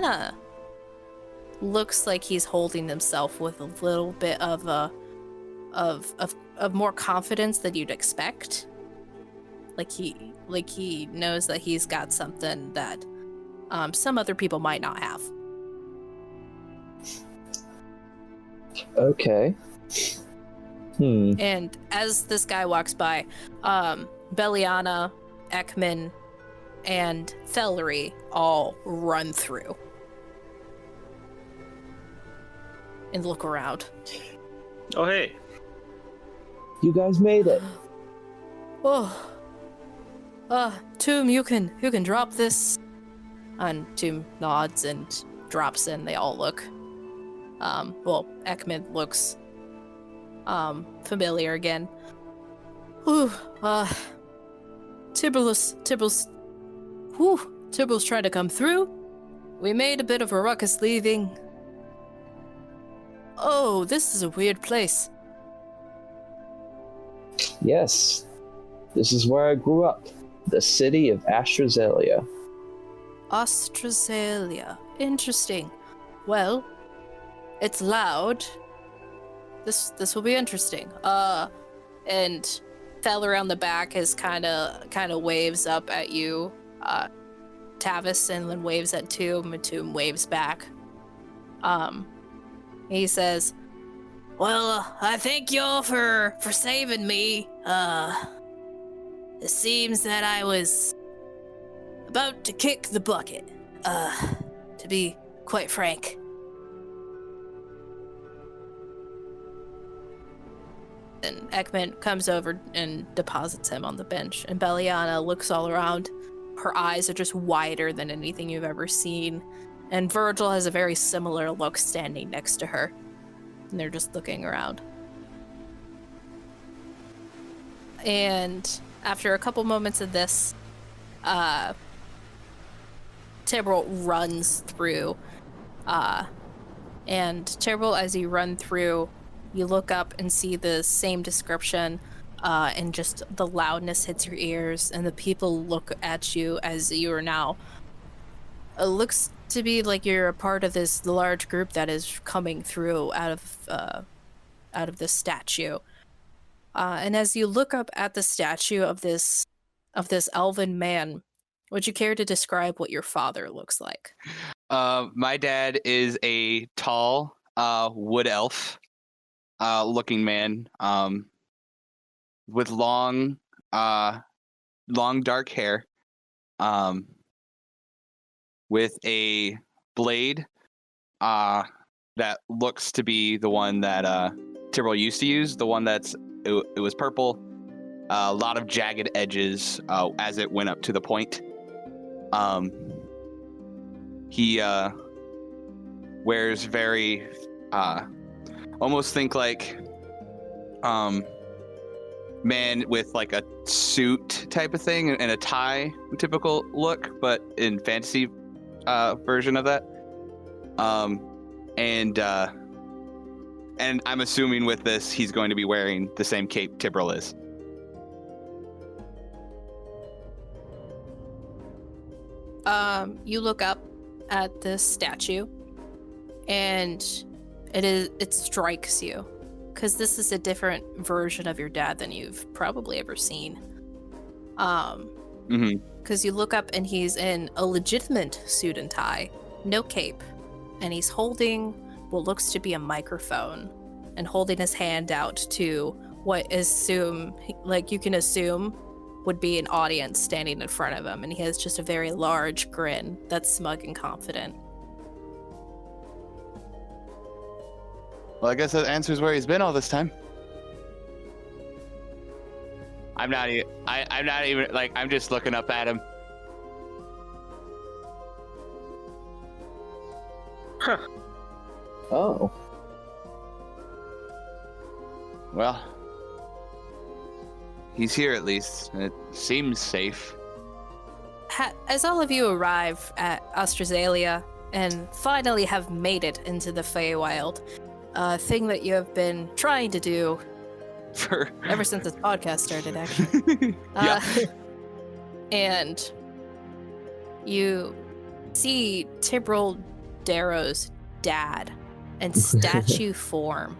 of looks like he's holding himself with a little bit of more confidence than you'd expect. Like he knows that he's got something that some other people might not have. Okay. And as this guy walks by, Beliana, Ekman, and Thellery all run through and look around. Oh, hey. You guys made it. Tomb, you can drop this. And Tomb nods and drops in. They all look. Ekman looks familiar again. Tybal's trying to come through. We made a bit of a ruckus leaving. Oh, this is a weird place. Yes, this is where I grew up. The city of Astrazelia. Astrazelia. Interesting. Well, it's loud. This will be interesting. And Thaler on the back is kind of waves up at you, Tavis, and then waves at Tomb, and Tomb waves back. He says, "Well, I thank y'all for saving me. It seems that I was about to kick the bucket, to be quite frank." And Ekman comes over and deposits him on the bench, and Beliana looks all around. Her eyes are just wider than anything you've ever seen, and Virgil has a very similar look standing next to her, and they're just looking around. And after a couple moments of this, Tybalt runs through, and Tybalt, as you run through, you look up and see the same description, and just the loudness hits your ears, and the people look at you as you are now. It looks to be like you're a part of this large group that is coming through out of this statue. And as you look up at the statue of this elven man, would you care to describe what your father looks like? My dad is a tall wood elf looking man, with long dark hair, with a blade that looks to be the one that Tyrrell used to use, the one it was purple, a lot of jagged edges as it went up to the point. He wears very almost think like man with like a suit type of thing and a tie, typical look, but in fantasy version of that. And I'm assuming with this, he's going to be wearing the same cape Tibril is. You look up at this statue, and it strikes you, because this is a different version of your dad than you've probably ever seen. Because you look up and he's in a legitimate suit and tie, no cape, and he's holding what looks to be a microphone and holding his hand out to what you can assume would be an audience standing in front of him, and he has just a very large grin that's smug and confident. Well, I guess that answers where he's been all this time. I'm not even like, I'm just looking up at him. Huh. Oh. Well, he's here at least. It seems safe. As all of you arrive at Austrasalia and finally have made it into the Feywild, a thing that you have been trying to do For ever since this podcast started, actually. Yeah. And you see Tibril Darrow's dad in statue form,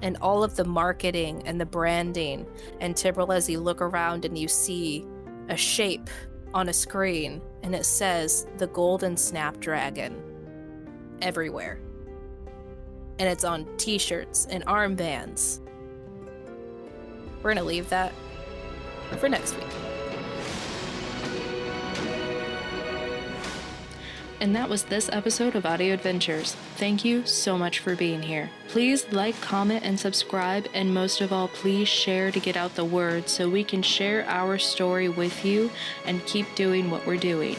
and all of the marketing and the branding. And Tibril, as you look around and you see a shape on a screen, and it says the Golden Snapdragon everywhere. And it's on t-shirts and armbands. We're gonna leave that for next week. And that was this episode of Audio Adventures. Thank you so much for being here. Please like, comment, and subscribe, and most of all, please share to get out the word so we can share our story with you and keep doing what we're doing.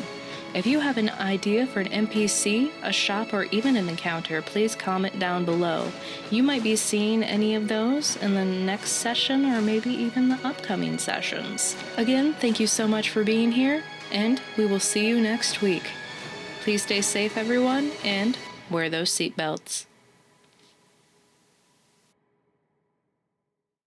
If you have an idea for an NPC, a shop, or even an encounter, please comment down below. You might be seeing any of those in the next session or maybe even the upcoming sessions. Again, thank you so much for being here, and we will see you next week. Please stay safe, everyone, and wear those seatbelts.